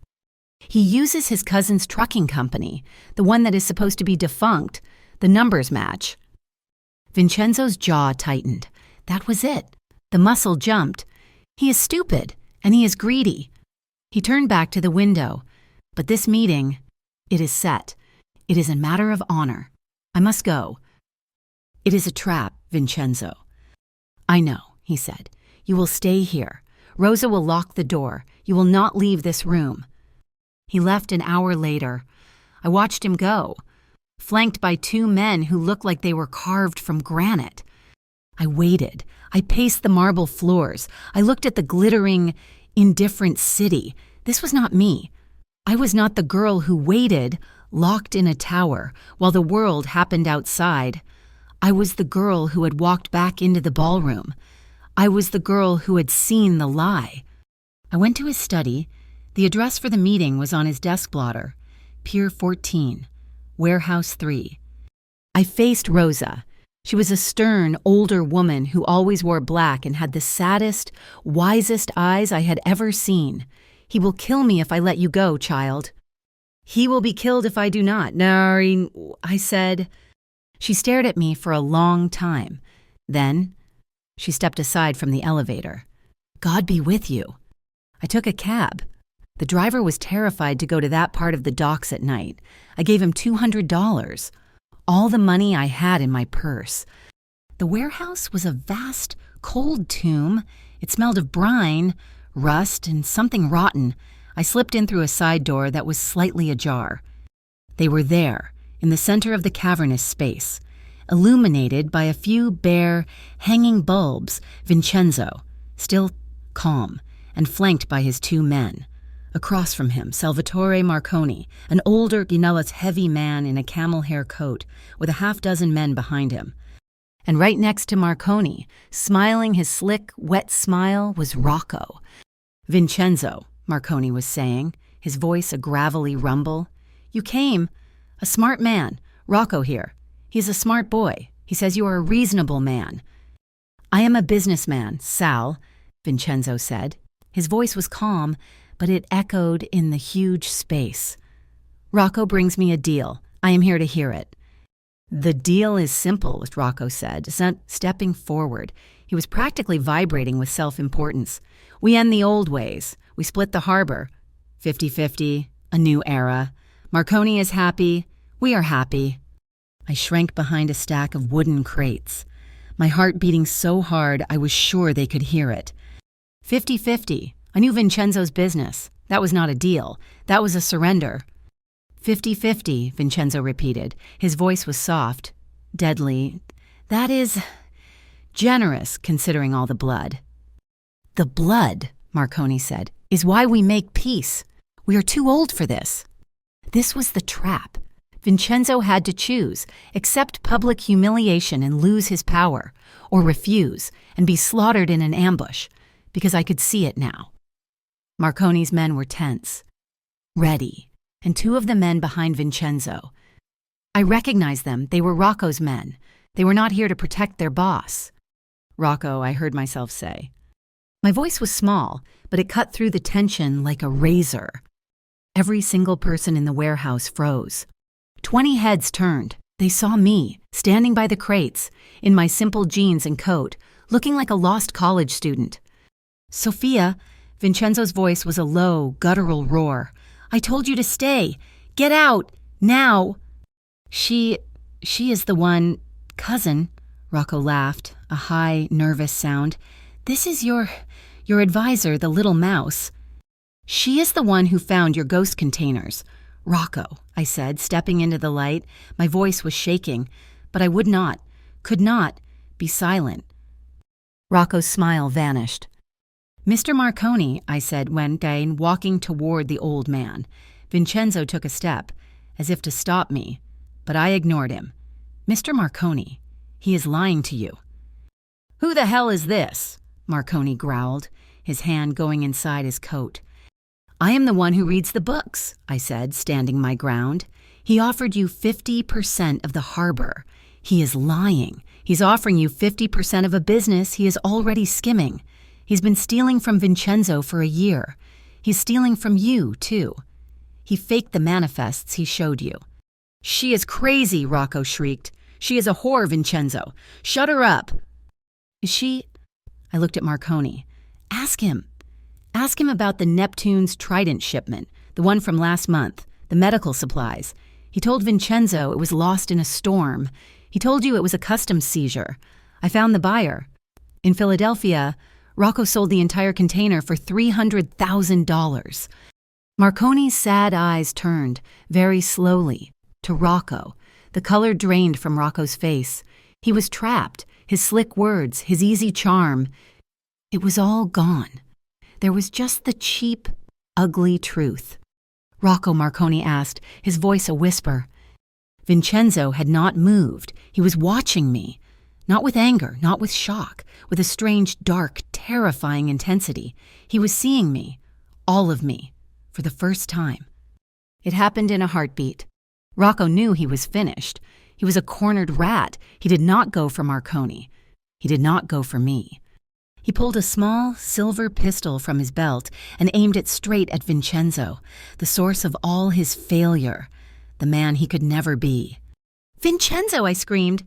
"He uses his cousin's trucking company, the one that is supposed to be defunct. The numbers match." Vincenzo's jaw tightened. That was it. The muscle jumped. He is stupid, and he is greedy. He turned back to the window. "But this meeting, it is set. It is a matter of honor. I must go." "It is a trap, Vincenzo." "I know," he said. "You will stay here. Rosa will lock the door. You will not leave this room." He left an hour later. I watched him go, flanked by two men who looked like they were carved from granite. I waited. I paced the marble floors. I looked at the glittering, indifferent city. This was not me. I was not the girl who waited, locked in a tower, while the world happened outside. I was the girl who had walked back into the ballroom. I was the girl who had seen the lie. I went to his study. The address for the meeting was on his desk blotter, Pier 14, Warehouse 3. I faced Rosa. She was a stern, older woman who always wore black and had the saddest, wisest eyes I had ever seen. "He will kill me if I let you go, child." "He will be killed if I do not." "No," I said. She stared at me for a long time. Then she stepped aside from the elevator. "God be with you." I took a cab. The driver was terrified to go to that part of the docks at night. I gave him $200, all the money I had in my purse. The warehouse was a vast, cold tomb. It smelled of brine, rust, and something rotten. I slipped in through a side door that was slightly ajar. They were there, in the center of the cavernous space, illuminated by a few bare, hanging bulbs. Vincenzo, still calm, and flanked by his two men. Across from him, Salvatore Marconi, an older, heavy man in a camel hair coat, with a half-dozen men behind him. And right next to Marconi, smiling his slick, wet smile, was Rocco. "Vincenzo," Marconi was saying, his voice a gravelly rumble. "You came. A smart man. Rocco here. He's a smart boy. He says you are a reasonable man." "I am a businessman, Sal," Vincenzo said. His voice was calm, but it echoed in the huge space. "Rocco brings me a deal. I am here to hear it." "The deal is simple," Rocco said, stepping forward. He was practically vibrating with self-importance. "We end the old ways. We split the harbor. 50-50, a new era. Marconi is happy. We are happy." I shrank behind a stack of wooden crates, my heart beating so hard I was sure they could hear it. 50-50. I knew Vincenzo's business. That was not a deal. That was a surrender. 50-50, Vincenzo repeated. His voice was soft, deadly. "That is generous, considering all the blood." "The blood," Marconi said, "is why we make peace. We are too old for this." This was the trap. Vincenzo had to choose, accept public humiliation and lose his power, or refuse and be slaughtered in an ambush, because I could see it now. Marconi's men were tense, ready, and two of the men behind Vincenzo. I recognized them. They were Rocco's men. They were not here to protect their boss. "Rocco," I heard myself say. My voice was small, but it cut through the tension like a razor. Every single person in the warehouse froze. 20 heads turned. They saw me, standing by the crates, in my simple jeans and coat, looking like a lost college student. "Sophia," Vincenzo's voice was a low, guttural roar. "I told you to stay. Get out, now." She is the one, cousin," Rocco laughed, a high, nervous sound. "This is your advisor, the little mouse. She is the one who found your ghost containers." "Rocco," I said, stepping into the light. My voice was shaking, but I could not, be silent. Rocco's smile vanished. "Mr. Marconi," I said when walking toward the old man. Vincenzo took a step, as if to stop me, but I ignored him. "Mr. Marconi, he is lying to you." "Who the hell is this?" Marconi growled, his hand going inside his coat. "I am the one who reads the books," I said, standing my ground. "He offered you 50% of the harbor. He is lying. He's offering you 50% of a business he is already skimming. He's been stealing from Vincenzo for a year. He's stealing from you, too. He faked the manifests he showed you." "She is crazy," Rocco shrieked. "She is a whore, Vincenzo. Shut her up." "Is she?" I looked at Marconi. Ask him about the Neptune's Trident shipment, the one from last month, the medical supplies. He told Vincenzo it was lost in a storm. He told you it was a customs seizure. I found the buyer. In Philadelphia, Rocco sold the entire container for $300,000. Marconi's sad eyes turned, very slowly, to Rocco. The color drained from Rocco's face. He was trapped, his slick words, his easy charm. It was all gone. There was just the cheap, ugly truth. Rocco, Marconi asked, his voice a whisper. Vincenzo had not moved. He was watching me. Not with anger, not with shock, with a strange, dark, terrifying intensity. He was seeing me, all of me, for the first time. It happened in a heartbeat. Rocco knew he was finished. He was a cornered rat. He did not go for Marconi. He did not go for me. He pulled a small, silver pistol from his belt and aimed it straight at Vincenzo, the source of all his failure, the man he could never be. "Vincenzo!" I screamed.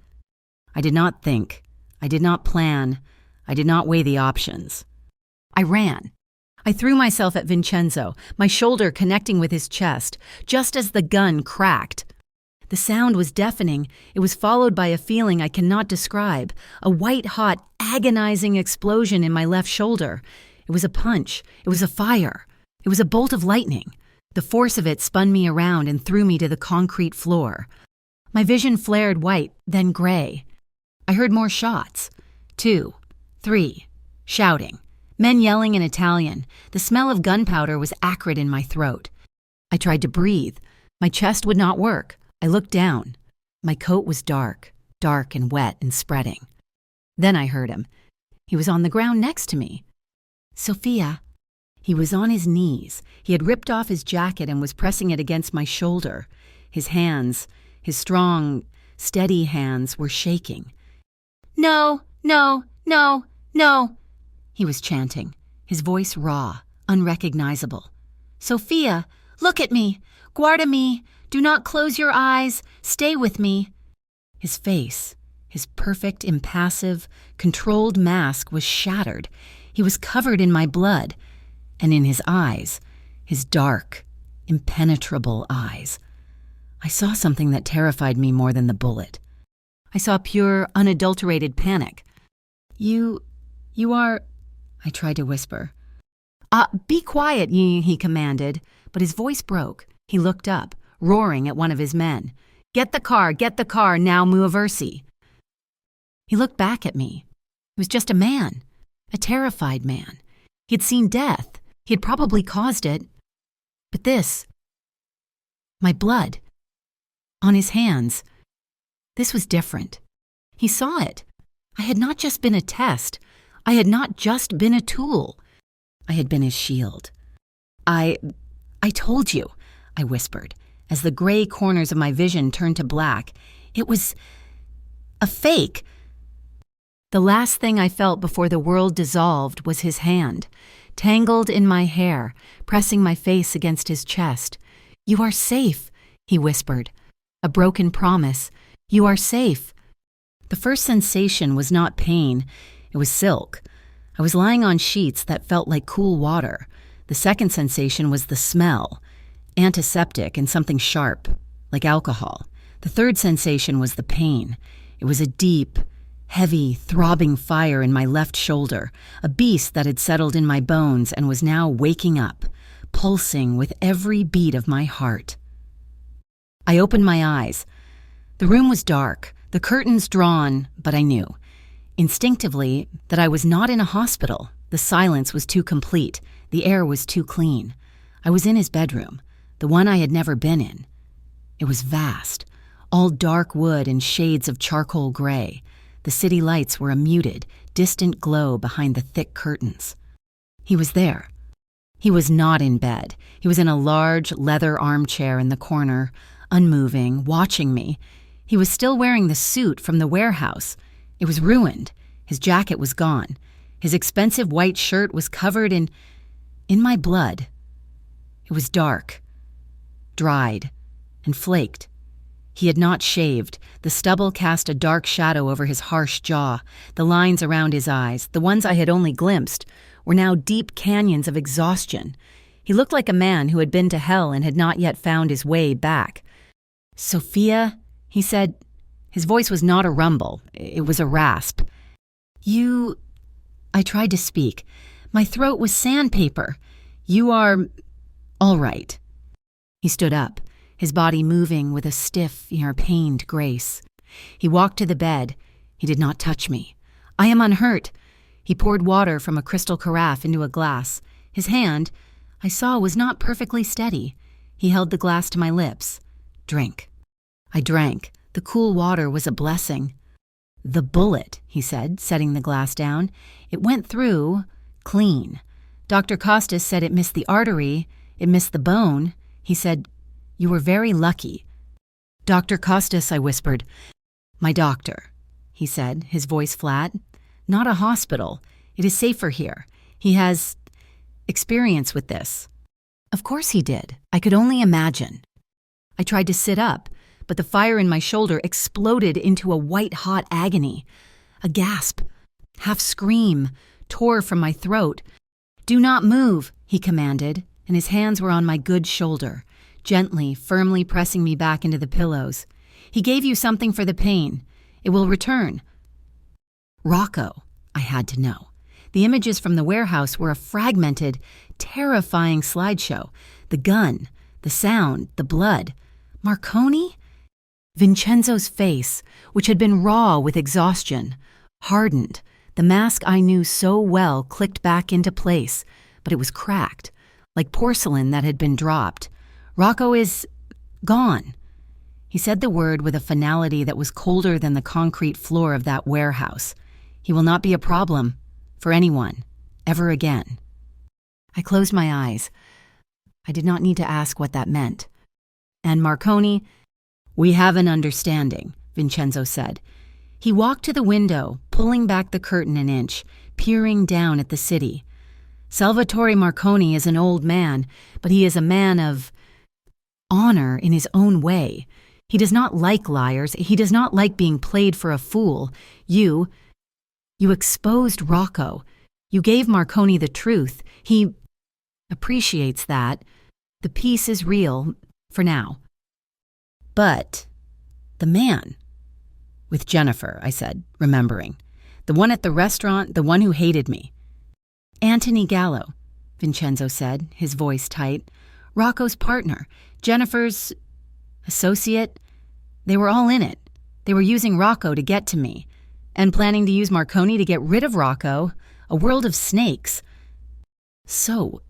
I did not think. I did not plan. I did not weigh the options. I ran. I threw myself at Vincenzo, my shoulder connecting with his chest, just as the gun cracked. The sound was deafening. It was followed by a feeling I cannot describe, a white-hot, agonizing explosion in my left shoulder. It was a punch. It was a fire. It was a bolt of lightning. The force of it spun me around and threw me to the concrete floor. My vision flared white, then gray. I heard more shots. 2, 3, shouting. Men yelling in Italian. The smell of gunpowder was acrid in my throat. I tried to breathe. My chest would not work. I looked down. My coat was dark and wet and spreading. Then I heard him. He was on the ground next to me. "Sophia." He was on his knees. He had ripped off his jacket and was pressing it against my shoulder. His hands, his strong, steady hands, were shaking. "No, no, no, no," he was chanting, his voice raw, unrecognizable. "Sophia, look at me. Guarda me. Do not close your eyes. Stay with me." His face, his perfect, impassive, controlled mask was shattered. He was covered in my blood, and in his eyes, his dark, impenetrable eyes, I saw something that terrified me more than the bullet. I saw pure, unadulterated panic. You are," I tried to whisper. Be quiet," he commanded, but his voice broke. He looked up, roaring at one of his men. Get the car, now muoversi." He looked back at me. He was just a man, a terrified man. He had seen death. He had probably caused it. But this, my blood, on his hands, this was different. He saw it. I had not just been a test. I had not just been a tool. I had been his shield. I told you," I whispered, as the gray corners of my vision turned to black. "It was a fake." The last thing I felt before the world dissolved was his hand, tangled in my hair, pressing my face against his chest. "You are safe," he whispered. A broken promise. "You are safe." The first sensation was not pain. It was silk. I was lying on sheets that felt like cool water. The second sensation was the smell, antiseptic and something sharp, like alcohol. The third sensation was the pain. It was a deep, heavy, throbbing fire in my left shoulder, a beast that had settled in my bones and was now waking up, pulsing with every beat of my heart. I opened my eyes. The room was dark, the curtains drawn, but I knew, instinctively, that I was not in a hospital. The silence was too complete. The air was too clean. I was in his bedroom, the one I had never been in. It was vast, all dark wood and shades of charcoal gray. The city lights were a muted, distant glow behind the thick curtains. He was there. He was not in bed. He was in a large leather armchair in the corner, unmoving, watching me. He was still wearing the suit from the warehouse. It was ruined. His jacket was gone. His expensive white shirt was covered in my blood. It was dark, dried, and flaked. He had not shaved. The stubble cast a dark shadow over his harsh jaw. The lines around his eyes, the ones I had only glimpsed, were now deep canyons of exhaustion. He looked like a man who had been to hell and had not yet found his way back. "Sophia," he said, His voice was not a rumble. It was a rasp. "You—" I tried to speak. My throat was sandpaper. "You are all right." He stood up, his body moving with a stiff, pained grace. He walked to the bed. He did not touch me. "I am unhurt." He poured water from a crystal carafe into a glass. His hand, I saw, was not perfectly steady. He held the glass to my lips. "Drink." I drank. The cool water was a blessing. "The bullet," he said, setting the glass down. "It went through clean. Dr. Costas said it missed the artery, it missed the bone. He said, 'You were very lucky.'" "Dr. Costas," I whispered. "My doctor," he said, his voice flat. "Not a hospital. It is safer here. He has experience with this." Of course he did. I could only imagine. I tried to sit up, but the fire in my shoulder exploded into a white-hot agony. A gasp, half scream, tore from my throat. "Do not move," he commanded, and his hands were on my good shoulder, gently, firmly pressing me back into the pillows. "He gave you something for the pain. It will return." Rocco, I had to know. The images from the warehouse were a fragmented, terrifying slideshow. The gun, the sound, the blood. Marconi? Vincenzo's face, which had been raw with exhaustion, hardened. The mask I knew so well clicked back into place, but it was cracked, like porcelain that had been dropped. "Rocco is gone." He said the word with a finality that was colder than the concrete floor of that warehouse. "He will not be a problem for anyone, ever again." I closed my eyes. I did not need to ask what that meant. "And Marconi?" "We have an understanding," Vincenzo said. He walked to the window, pulling back the curtain an inch, peering down at the city. "Salvatore Marconi is an old man, but he is a man of honor in his own way. He does not like liars. He does not like being played for a fool. You exposed Rocco. You gave Marconi the truth. He appreciates that. The peace is real, for now. But the man—" "With Jennifer," I said, remembering. "The one at the restaurant, the one who hated me." "Anthony Gallo," Vincenzo said, his voice tight. "Rocco's partner, Jennifer's associate. They were all in it. They were using Rocco to get to me, and planning to use Marconi to get rid of Rocco. A world of snakes." So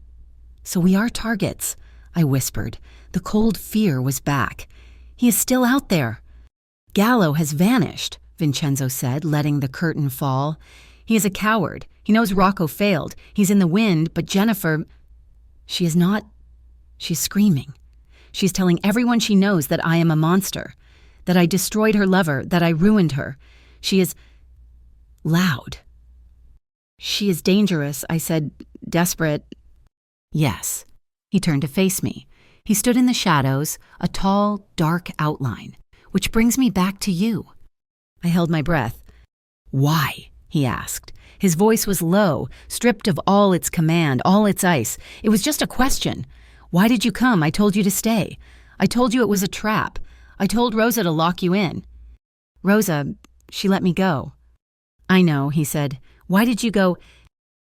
we are targets," I whispered. The cold fear was back. "He is still out there." "Gallo has vanished," Vincenzo said, letting the curtain fall. "He is a coward. He knows Rocco failed. He's in the wind, but Jennifer, she is not. She's screaming. She's telling everyone she knows that I am a monster, that I destroyed her lover, that I ruined her. She is loud." "She is dangerous," I said, desperate. "Yes." He turned to face me. He stood in the shadows, a tall, dark outline. "Which brings me back to you." I held my breath. "Why?" he asked. His voice was low, stripped of all its command, all its ice. It was just a question. "Why did you come? I told you to stay. I told you it was a trap. I told Rosa to lock you in." "Rosa, she let me go." "I know," he said. "Why did you go?"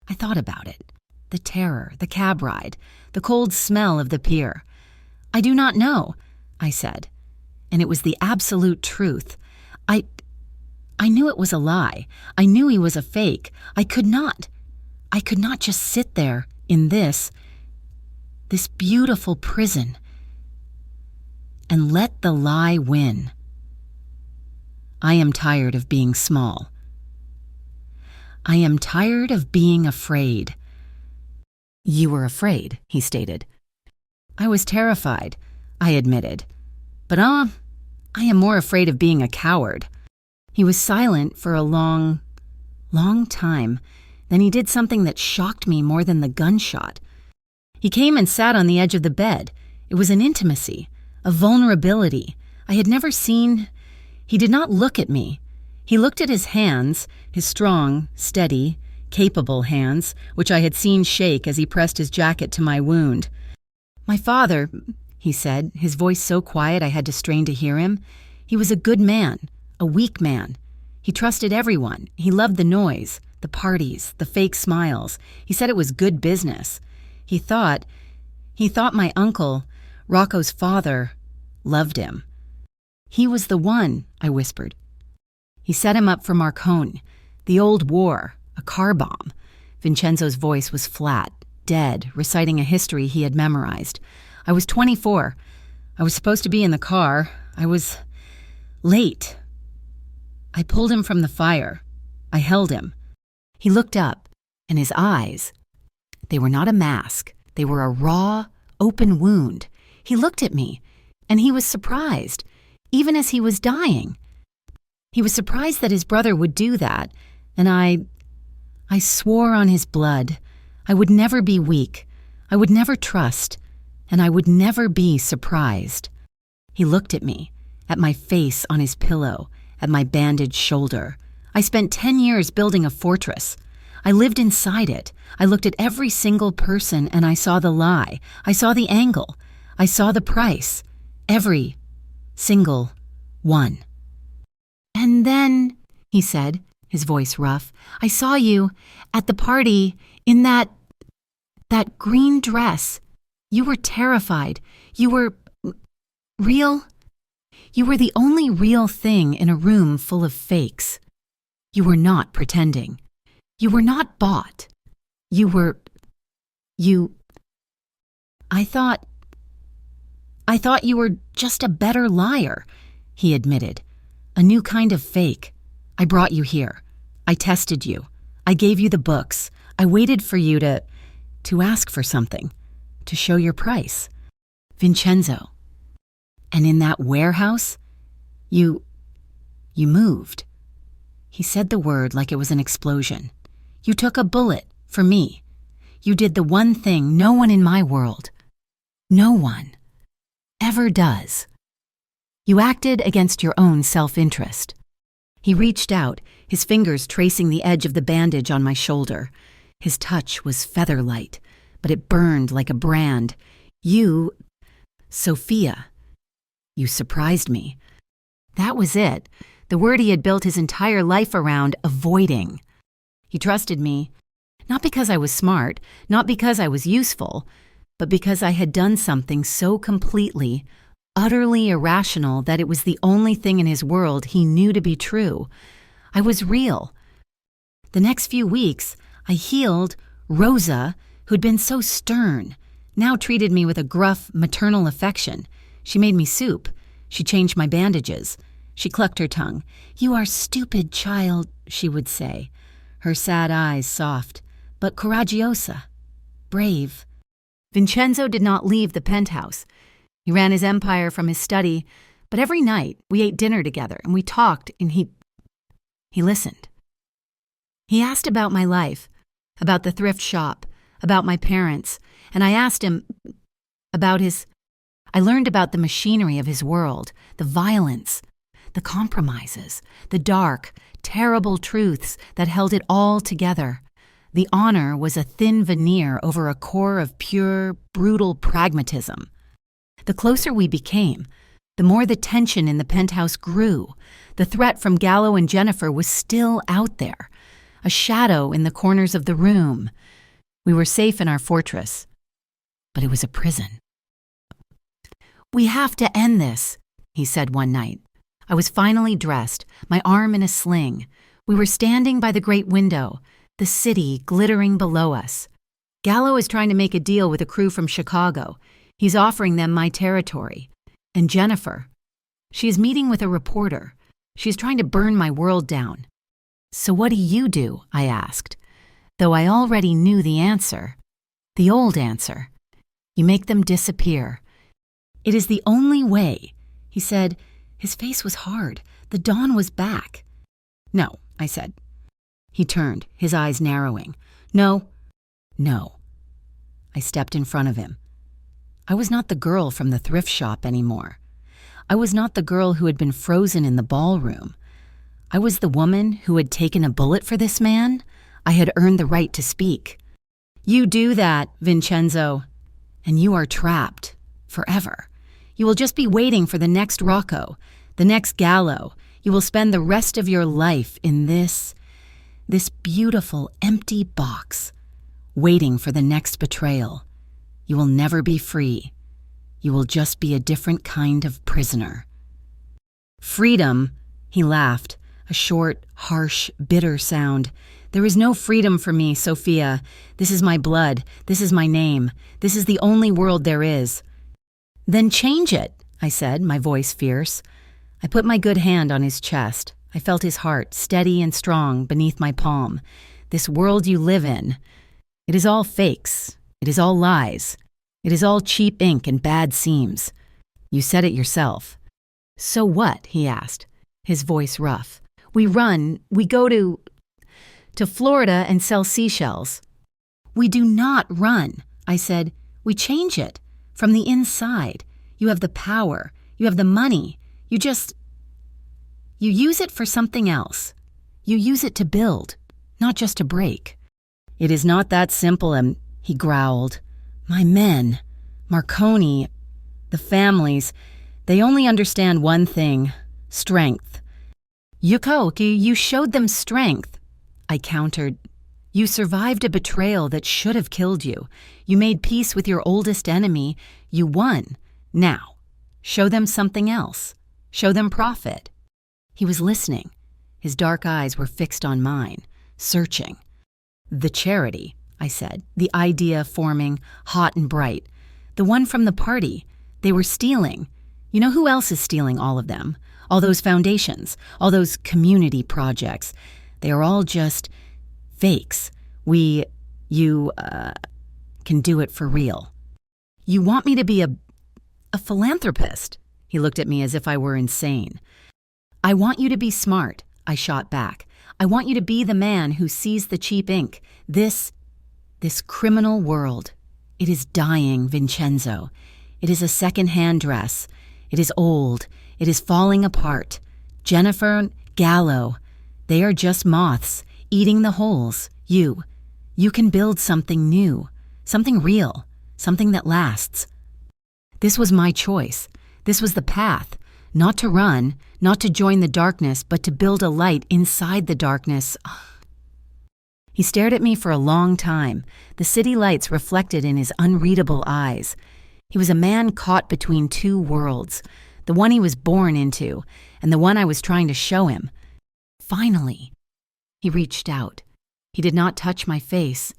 I thought about it. The terror, the cab ride, the cold smell of the pier. "I do not know," I said. And it was the absolute truth. I knew it was a lie. I knew he was a fake. I could not just sit there in this beautiful prison and let the lie win. I am tired of being small. I am tired of being afraid. "You were afraid," he stated. "I was terrified," I admitted. "But I am more afraid of being a coward." He was silent for a long, long time. Then he did something that shocked me more than the gunshot. He came and sat on the edge of the bed. It was an intimacy, a vulnerability I had never seen. He did not look at me. He looked at his hands, his strong, steady, capable hands, which I had seen shake as he pressed his jacket to my wound. "My father," he said, his voice so quiet I had to strain to hear him, "he was a good man, a weak man. He trusted everyone. He loved the noise, the parties, the fake smiles. He said it was good business. He thought my uncle, Rocco's father, loved him. He was the one, I whispered. He set him up for Marcone, the old war, a car bomb. Vincenzo's voice was flat, dead, reciting a history he had memorized. I was 24. I was supposed to be in the car. I was late. I pulled him from the fire. I held him. He looked up, and his eyes, they were not a mask. They were a raw, open wound. He looked at me, and he was surprised, even as he was dying. He was surprised that his brother would do that, and I swore on his blood. I would never be weak. I would never trust, and I would never be surprised. He looked at me, at my face on his pillow, at my bandaged shoulder. I spent 10 years building a fortress. I lived inside it. I looked at every single person and I saw the lie. I saw the angle. I saw the price. Every single one. And then, he said, his voice rough, I saw you at the party in that green dress. You were terrified. You were real. You were the only real thing in a room full of fakes. You were not pretending. You were not bought. I thought you were just a better liar, he admitted. A new kind of fake. I brought you here. I tested you. I gave you the books. I waited for you to ask for something, to show your price. Vincenzo. And in that warehouse, you moved. He said the word like it was an explosion. You took a bullet for me. You did the one thing no one in my world, no one, ever does. You acted against your own self-interest. He reached out, his fingers tracing the edge of the bandage on my shoulder. His touch was feather-light, but it burned like a brand. You, Sophia, you surprised me. That was it, the word he had built his entire life around, avoiding. He trusted me, not because I was smart, not because I was useful, but because I had done something so completely, utterly irrational that it was the only thing in his world he knew to be true. I was real. The next few weeks, I healed Rosa, who'd been so stern, now treated me with a gruff, maternal affection. She made me soup. She changed my bandages. She clucked her tongue. You are stupid, child, she would say. Her sad eyes soft, but coraggiosa, brave. Vincenzo did not leave the penthouse. He ran his empire from his study, but every night we ate dinner together and we talked and he listened. He asked about my life, about the thrift shop, about my parents, and I asked him about I learned about the machinery of his world, the violence, the compromises, the dark, terrible truths that held it all together. The honor was a thin veneer over a core of pure, brutal pragmatism. The closer we became, the more the tension in the penthouse grew. The threat from Gallo and Jennifer was still out there, a shadow in the corners of the room. We were safe in our fortress, but it was a prison. We have to end this, he said one night. I was finally dressed, my arm in a sling. We were standing by the great window, the city glittering below us. Gallo is trying to make a deal with a crew from Chicago. He's offering them my territory. And Jennifer, she is meeting with a reporter. She's trying to burn my world down. So what do you do? I asked, though I already knew the answer. The old answer. You make them disappear. It is the only way, he said. His face was hard. The dawn was back. No, I said. He turned, his eyes narrowing. No. I stepped in front of him. I was not the girl from the thrift shop anymore. I was not the girl who had been frozen in the ballroom. I was the woman who had taken a bullet for this man. I had earned the right to speak. You do that, Vincenzo, and you are trapped forever. You will just be waiting for the next Rocco, the next Gallo. You will spend the rest of your life in this beautiful empty box, waiting for the next betrayal. You will never be free. You will just be a different kind of prisoner." "Freedom," he laughed, a short, harsh, bitter sound. "There is no freedom for me, Sophia. This is my blood. This is my name. This is the only world there is." "Then change it," I said, my voice fierce. I put my good hand on his chest. I felt his heart, steady and strong, beneath my palm. "This world you live in, it is all fakes. It is all lies. It is all cheap ink and bad seams. You said it yourself." "So what?" he asked, his voice rough. We go to Florida and sell seashells." "We do not run," I said. "We change it. From the inside. You have the power. You have the money. You use it for something else. You use it to build, not just to break." "It is not that simple," he growled. "My men, Marconi, the families, they only understand one thing, strength." You showed them strength," I countered. "You survived a betrayal that should have killed you. You made peace with your oldest enemy. You won. Now, show them something else. Show them profit." He was listening. His dark eyes were fixed on mine, searching. "The charity," I said, the idea forming, hot and bright. "The one from the party. They were stealing. You know who else is stealing all of them? All those foundations, all those community projects. They are all just fakes. You can do it for real." "You want me to be a philanthropist?" He looked at me as if I were insane. "I want you to be smart," I shot back. "I want you to be the man who sees the cheap ink. This criminal world. It is dying, Vincenzo. It is a second-hand dress. It is old. It is falling apart. Jennifer, Gallo, they are just moths, eating the holes. You can build something new, something real, something that lasts." This was my choice. This was the path. Not to run, not to join the darkness, but to build a light inside the darkness. He stared at me for a long time, the city lights reflected in his unreadable eyes. He was a man caught between two worlds, the one he was born into and the one I was trying to show him. Finally, he reached out. He did not touch my face.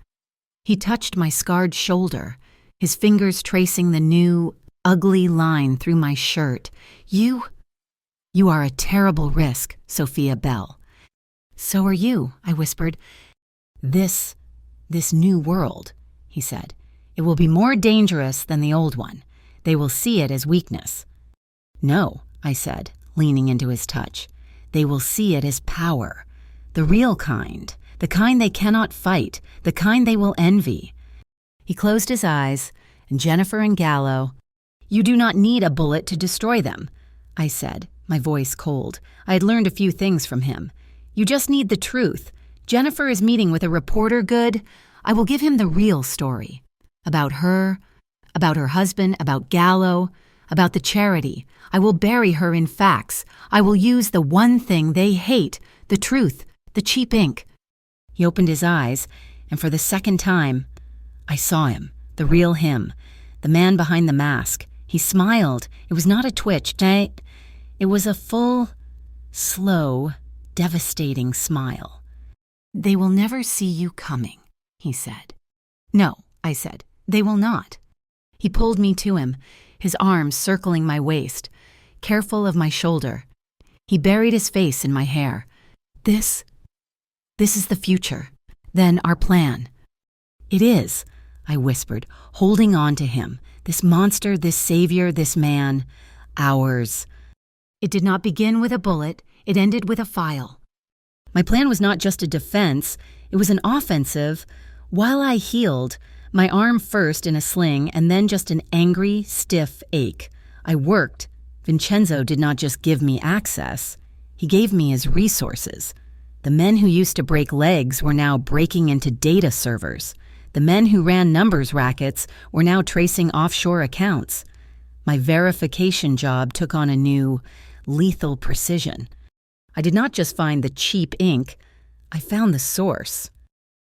He touched my scarred shoulder, his fingers tracing the new, ugly line through my shirt. You are a terrible risk, Sophia Bell." "So are you," I whispered. This new world," he said. "It will be more dangerous than the old one. They will see it as weakness." "No," I said, leaning into his touch. "They will see it as power. The real kind. The kind they cannot fight. The kind they will envy." He closed his eyes, and Jennifer and Gallo. "You do not need a bullet to destroy them," I said, my voice cold. I had learned a few things from him. "You just need the truth. Jennifer is meeting with a reporter, good? I will give him the real story. About her husband, about Gallo, about the charity. I will bury her in facts. I will use the one thing they hate, the truth, the cheap ink." He opened his eyes, and for the second time, I saw him, the real him, the man behind the mask. He smiled. It was not a twitch. It was a full, slow, devastating smile. "They will never see you coming," he said. "No," I said, "they will not." He pulled me to him, his arms circling my waist, careful of my shoulder. He buried his face in my hair. This is the future. Then our plan." "It is," I whispered, holding on to him. "This monster, this savior, this man. Ours." It did not begin with a bullet. It ended with a file. My plan was not just a defense. It was an offensive. While I healed, my arm first in a sling and then just an angry, stiff ache. I worked. Vincenzo did not just give me access. He gave me his resources. The men who used to break legs were now breaking into data servers. The men who ran numbers rackets were now tracing offshore accounts. My verification job took on a new, lethal precision. I did not just find the cheap ink, I found the source.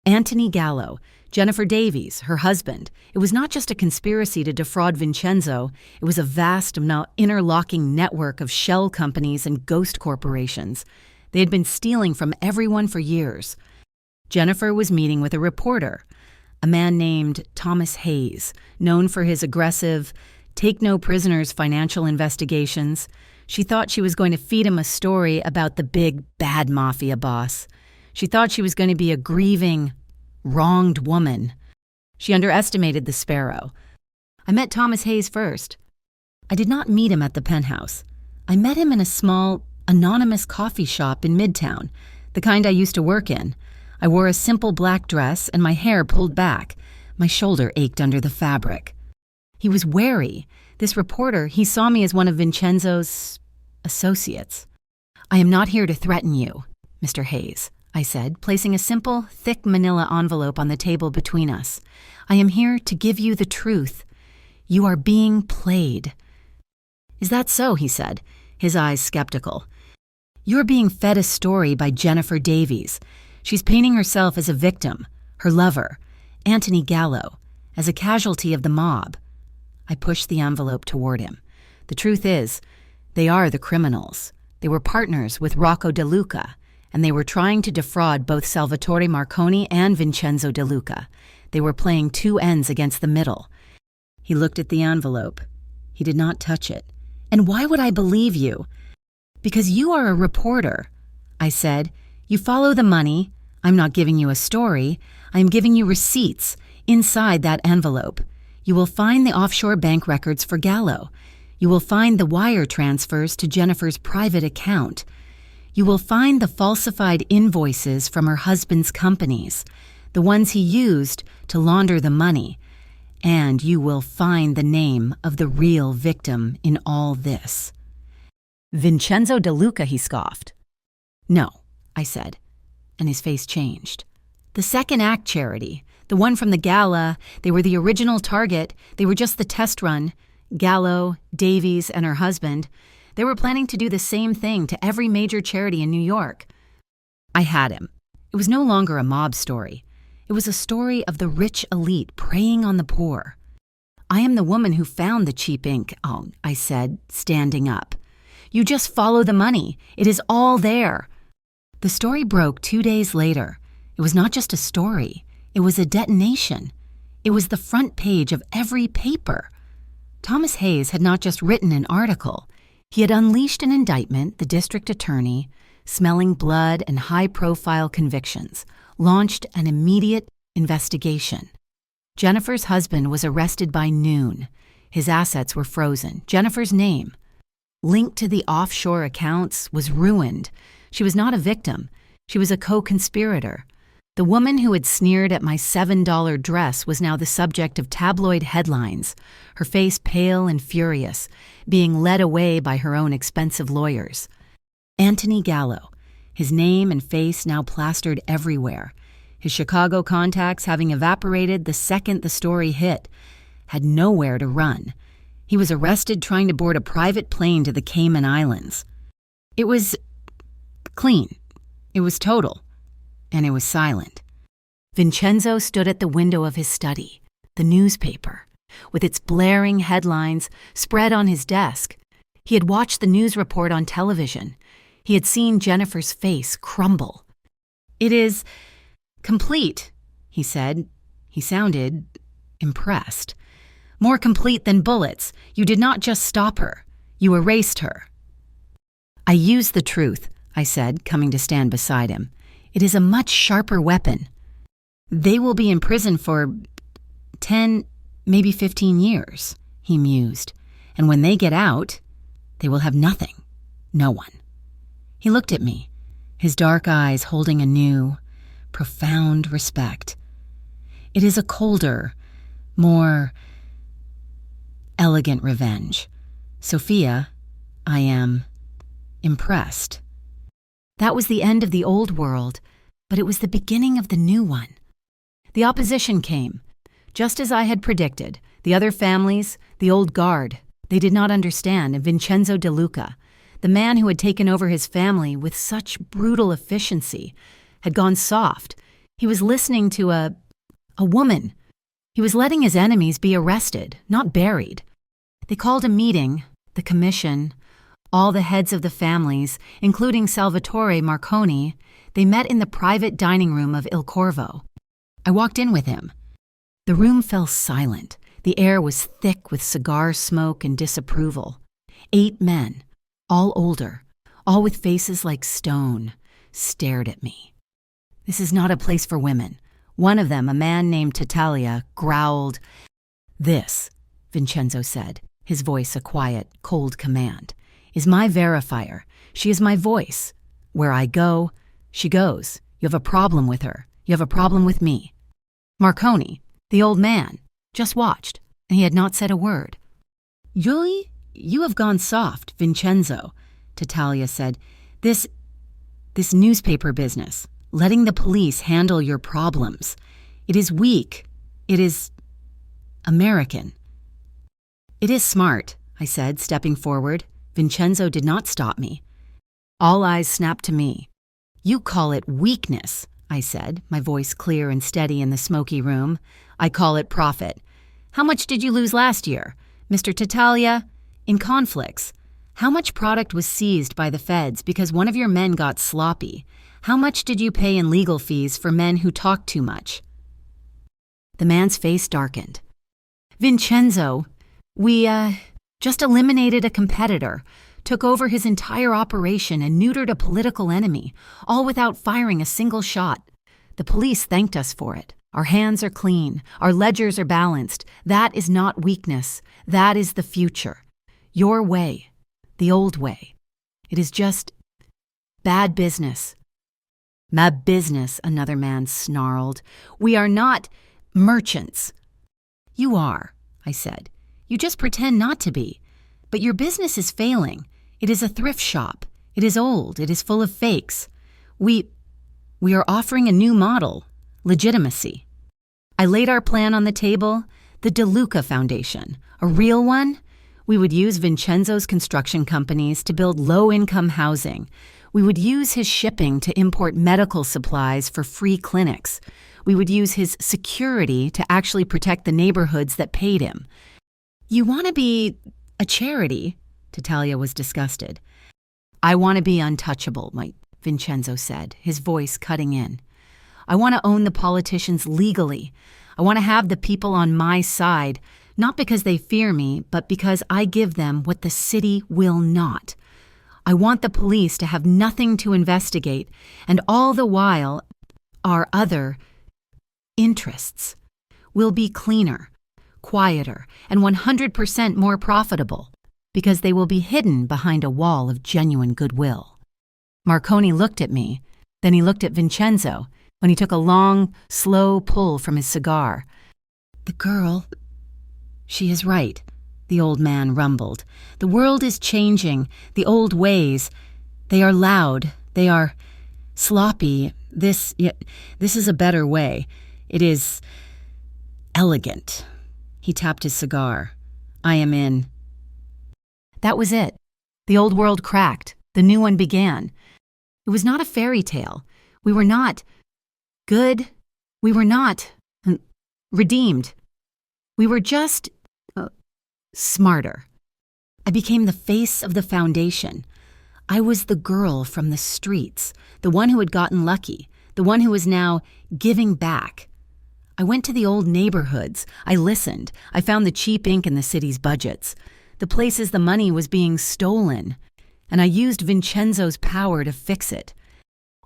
Anthony Gallo, Jennifer Davies, her husband. It was not just a conspiracy to defraud Vincenzo, it was a vast, interlocking network of shell companies and ghost corporations. They had been stealing from everyone for years. Jennifer was meeting with a reporter, a man named Thomas Hayes, known for his aggressive, take-no-prisoners financial investigations. She thought she was going to feed him a story about the big, bad mafia boss. She thought she was going to be a grieving, wronged woman. She underestimated the sparrow. I met Thomas Hayes first. I did not meet him at the penthouse. I met him in a small, anonymous coffee shop in Midtown, the kind I used to work in. I wore a simple black dress and my hair pulled back. My shoulder ached under the fabric. He was wary. This reporter, he saw me as one of Vincenzo's associates. "I am not here to threaten you, Mr. Hayes," I said, placing a simple, thick manila envelope on the table between us. "I am here to give you the truth. You are being played." "Is that so?" he said, his eyes skeptical. "You're being fed a story by Jennifer Davies. She's painting herself as a victim, her lover, Anthony Gallo, as a casualty of the mob." I pushed the envelope toward him. "The truth is, they are the criminals. They were partners with Rocco De Luca, and they were trying to defraud both Salvatore Marconi and Vincenzo De Luca. They were playing two ends against the middle." He looked at the envelope. He did not touch it. "And why would I believe you?" "Because you are a reporter," I said. "You follow the money. I'm not giving you a story. I am giving you receipts inside that envelope. You will find the offshore bank records for Gallo. You will find the wire transfers to Jennifer's private account. You will find the falsified invoices from her husband's companies, the ones he used to launder the money. And you will find the name of the real victim in all this." "Vincenzo De Luca," he scoffed. "No," I said, and his face changed. "The second act charity, the one from the gala, they were the original target. They were just the test run. Gallo, Davies, and her husband. They were planning to do the same thing to every major charity in New York." I had him. It was no longer a mob story. It was a story of the rich elite preying on the poor. "I am the woman who found the cheap ink," I said, standing up. "You just follow the money. It is all there." The story broke 2 days later. It was not just a story. It was a detonation. It was the front page of every paper. Thomas Hayes had not just written an article. He had unleashed an indictment, the district attorney, smelling blood and high-profile convictions, launched an immediate investigation. Jennifer's husband was arrested by noon. His assets were frozen. Jennifer's name, linked to the offshore accounts, was ruined. She was not a victim. She was a co-conspirator. The woman who had sneered at my $7 dress was now the subject of tabloid headlines, her face pale and furious, being led away by her own expensive lawyers. Anthony Gallo, his name and face now plastered everywhere, his Chicago contacts having evaporated the second the story hit, had nowhere to run. He was arrested trying to board a private plane to the Cayman Islands. It was clean. It was total. And it was silent. Vincenzo stood at the window of his study, the newspaper, with its blaring headlines spread on his desk. He had watched the news report on television. He had seen Jennifer's face crumble. "It is complete," he said. He sounded impressed. "More complete than bullets. You did not just stop her. You erased her." "I used the truth," I said, coming to stand beside him. "It is a much sharper weapon. They will be in prison for 10, maybe 15 years, he mused. "And when they get out, they will have nothing. No one." He looked at me, his dark eyes holding a new, profound respect. "It is a colder, more elegant revenge. Sophia, I am impressed." That was the end of the old world, but it was the beginning of the new one. The opposition came. Just as I had predicted, the other families, the old guard, they did not understand, and Vincenzo De Luca. The man who had taken over his family with such brutal efficiency had gone soft. He was listening to a woman. He was letting his enemies be arrested, not buried. They called a meeting, the commission, all the heads of the families, including Salvatore Marconi. They met in the private dining room of Il Corvo. I walked in with him. The room fell silent. The air was thick with cigar smoke and disapproval. 8 men, all older, all with faces like stone, stared at me. This is not a place for women. One of them, a man named Tatalia, growled. This, Vincenzo said, his voice a quiet, cold command, is my verifier. She is my voice. Where I go, she goes. You have a problem with her. You have a problem with me. Marconi, the old man, just watched, and he had not said a word. You have gone soft, Vincenzo, Tatalia said. This newspaper business, letting the police handle your problems. It is weak. It is American. It is smart, I said, stepping forward. Vincenzo did not stop me. All eyes snapped to me. You call it weakness, I said, my voice clear and steady in the smoky room. I call it profit. How much did you lose last year, Mr. Tatalia? In conflicts, how much product was seized by the feds because one of your men got sloppy? How much did you pay in legal fees for men who talked too much? The man's face darkened. Vincenzo, we just eliminated a competitor, took over his entire operation and neutered a political enemy, all without firing a single shot. The police thanked us for it. Our hands are clean. Our ledgers are balanced. That is not weakness. That is the future. Your way. The old way. It is just bad business. My business, another man snarled. We are not merchants. You are, I said. You just pretend not to be. But your business is failing. It is a thrift shop. It is old. It is full of fakes. We are offering a new model. Legitimacy. I laid our plan on the table. The DeLuca Foundation. A real one? We would use Vincenzo's construction companies to build low-income housing. We would use his shipping to import medical supplies for free clinics. We would use his security to actually protect the neighborhoods that paid him. You want to be a charity? Tatalia was disgusted. I want to be untouchable, Vincenzo said, his voice cutting in. I want to own the politicians legally. I want to have the people on my side, not because they fear me, but because I give them what the city will not. I want the police to have nothing to investigate, and all the while, our other interests will be cleaner, quieter, and 100% more profitable, because they will be hidden behind a wall of genuine goodwill. Marconi looked at me, then he looked at Vincenzo when he took a long, slow pull from his cigar. The girl, she is right, the old man rumbled. The world is changing, the old ways. They are loud, they are sloppy. This is a better way. It is elegant. He tapped his cigar. I am in. That was it. The old world cracked. The new one began. It was not a fairy tale. We were not good. We were not redeemed. We were just smarter. I became the face of the foundation. I was the girl from the streets, the one who had gotten lucky, the one who was now giving back. I went to the old neighborhoods. I listened. I found the cheap ink in the city's budgets, the places the money was being stolen, and I used Vincenzo's power to fix it.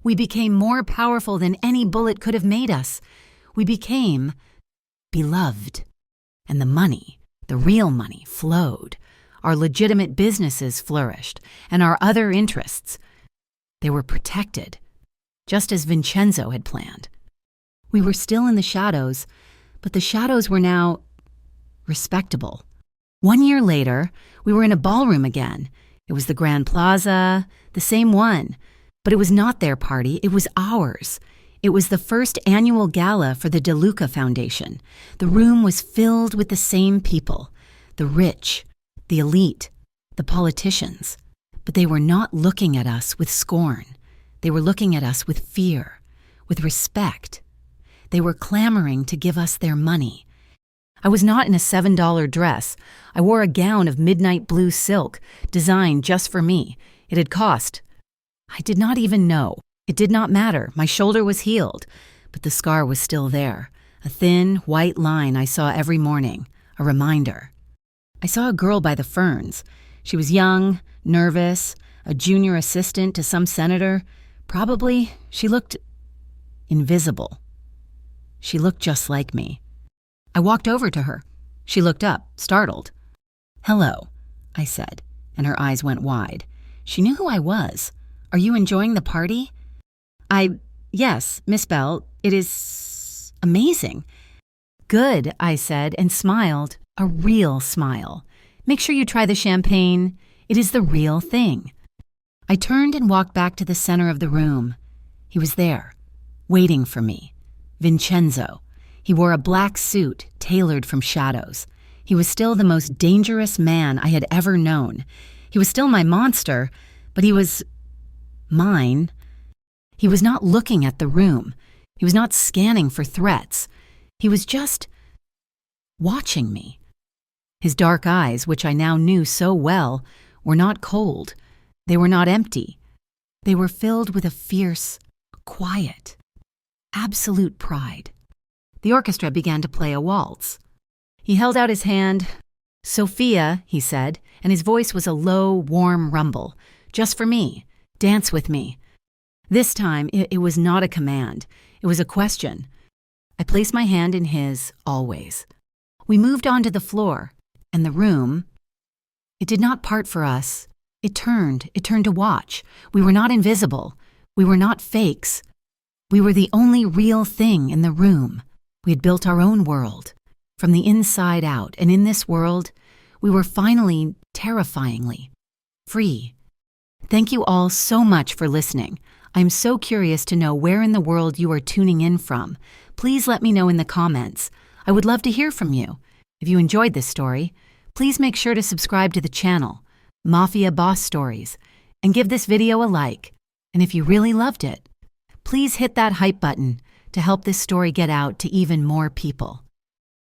We became more powerful than any bullet could have made us. We became beloved, and the money, the real money, flowed. Our legitimate businesses flourished, and our other interests, they were protected, just as Vincenzo had planned. We were still in the shadows, but the shadows were now respectable. 1 year later, we were in a ballroom again. It was the Grand Plaza, the same one, but it was not their party, it was ours. It was the first annual gala for the DeLuca Foundation. The room was filled with the same people, the rich, the elite, the politicians, But they were not looking at us with scorn. They were looking at us with fear, with respect. They were clamoring to give us their money. I was not in a $7 dress. I wore a gown of midnight blue silk, designed just for me. It had cost. I did not even know. It did not matter. My shoulder was healed, but the scar was still there. A thin, white line I saw every morning, a reminder. I saw a girl by the ferns. She was young, nervous, a junior assistant to some senator. Probably she looked invisible. She looked just like me. I walked over to her. She looked up, startled. "Hello," I said, and her eyes went wide. She knew who I was. "Are you enjoying the party?" Yes, Miss Bell, it is amazing." "Good," I said, and smiled, a real smile. "Make sure you try the champagne. It is the real thing." I turned and walked back to the center of the room. He was there, waiting for me. Vincenzo. He wore a black suit tailored from shadows. He was still the most dangerous man I had ever known. He was still my monster, but he was mine. He was not looking at the room. He was not scanning for threats. He was just watching me. His dark eyes, which I now knew so well, were not cold. They were not empty. They were filled with a fierce, quiet, absolute pride. The orchestra began to play a waltz. He held out his hand. "Sophia," he said, and his voice was a low, warm rumble. "Just for me. Dance with me." This time, it was not a command. It was a question. I placed my hand in his, always. We moved onto the floor, and the room, it did not part for us. It turned to watch. We were not invisible. We were not fakes. We were the only real thing in the room. We had built our own world, from the inside out, and in this world, we were finally, terrifyingly, free. Thank you all so much for listening. I'm so curious to know where in the world you are tuning in from. Please let me know in the comments. I would love to hear from you. If you enjoyed this story, please make sure to subscribe to the channel, Mafia Boss Stories, and give this video a like. And if you really loved it, please hit that hype button to help this story get out to even more people.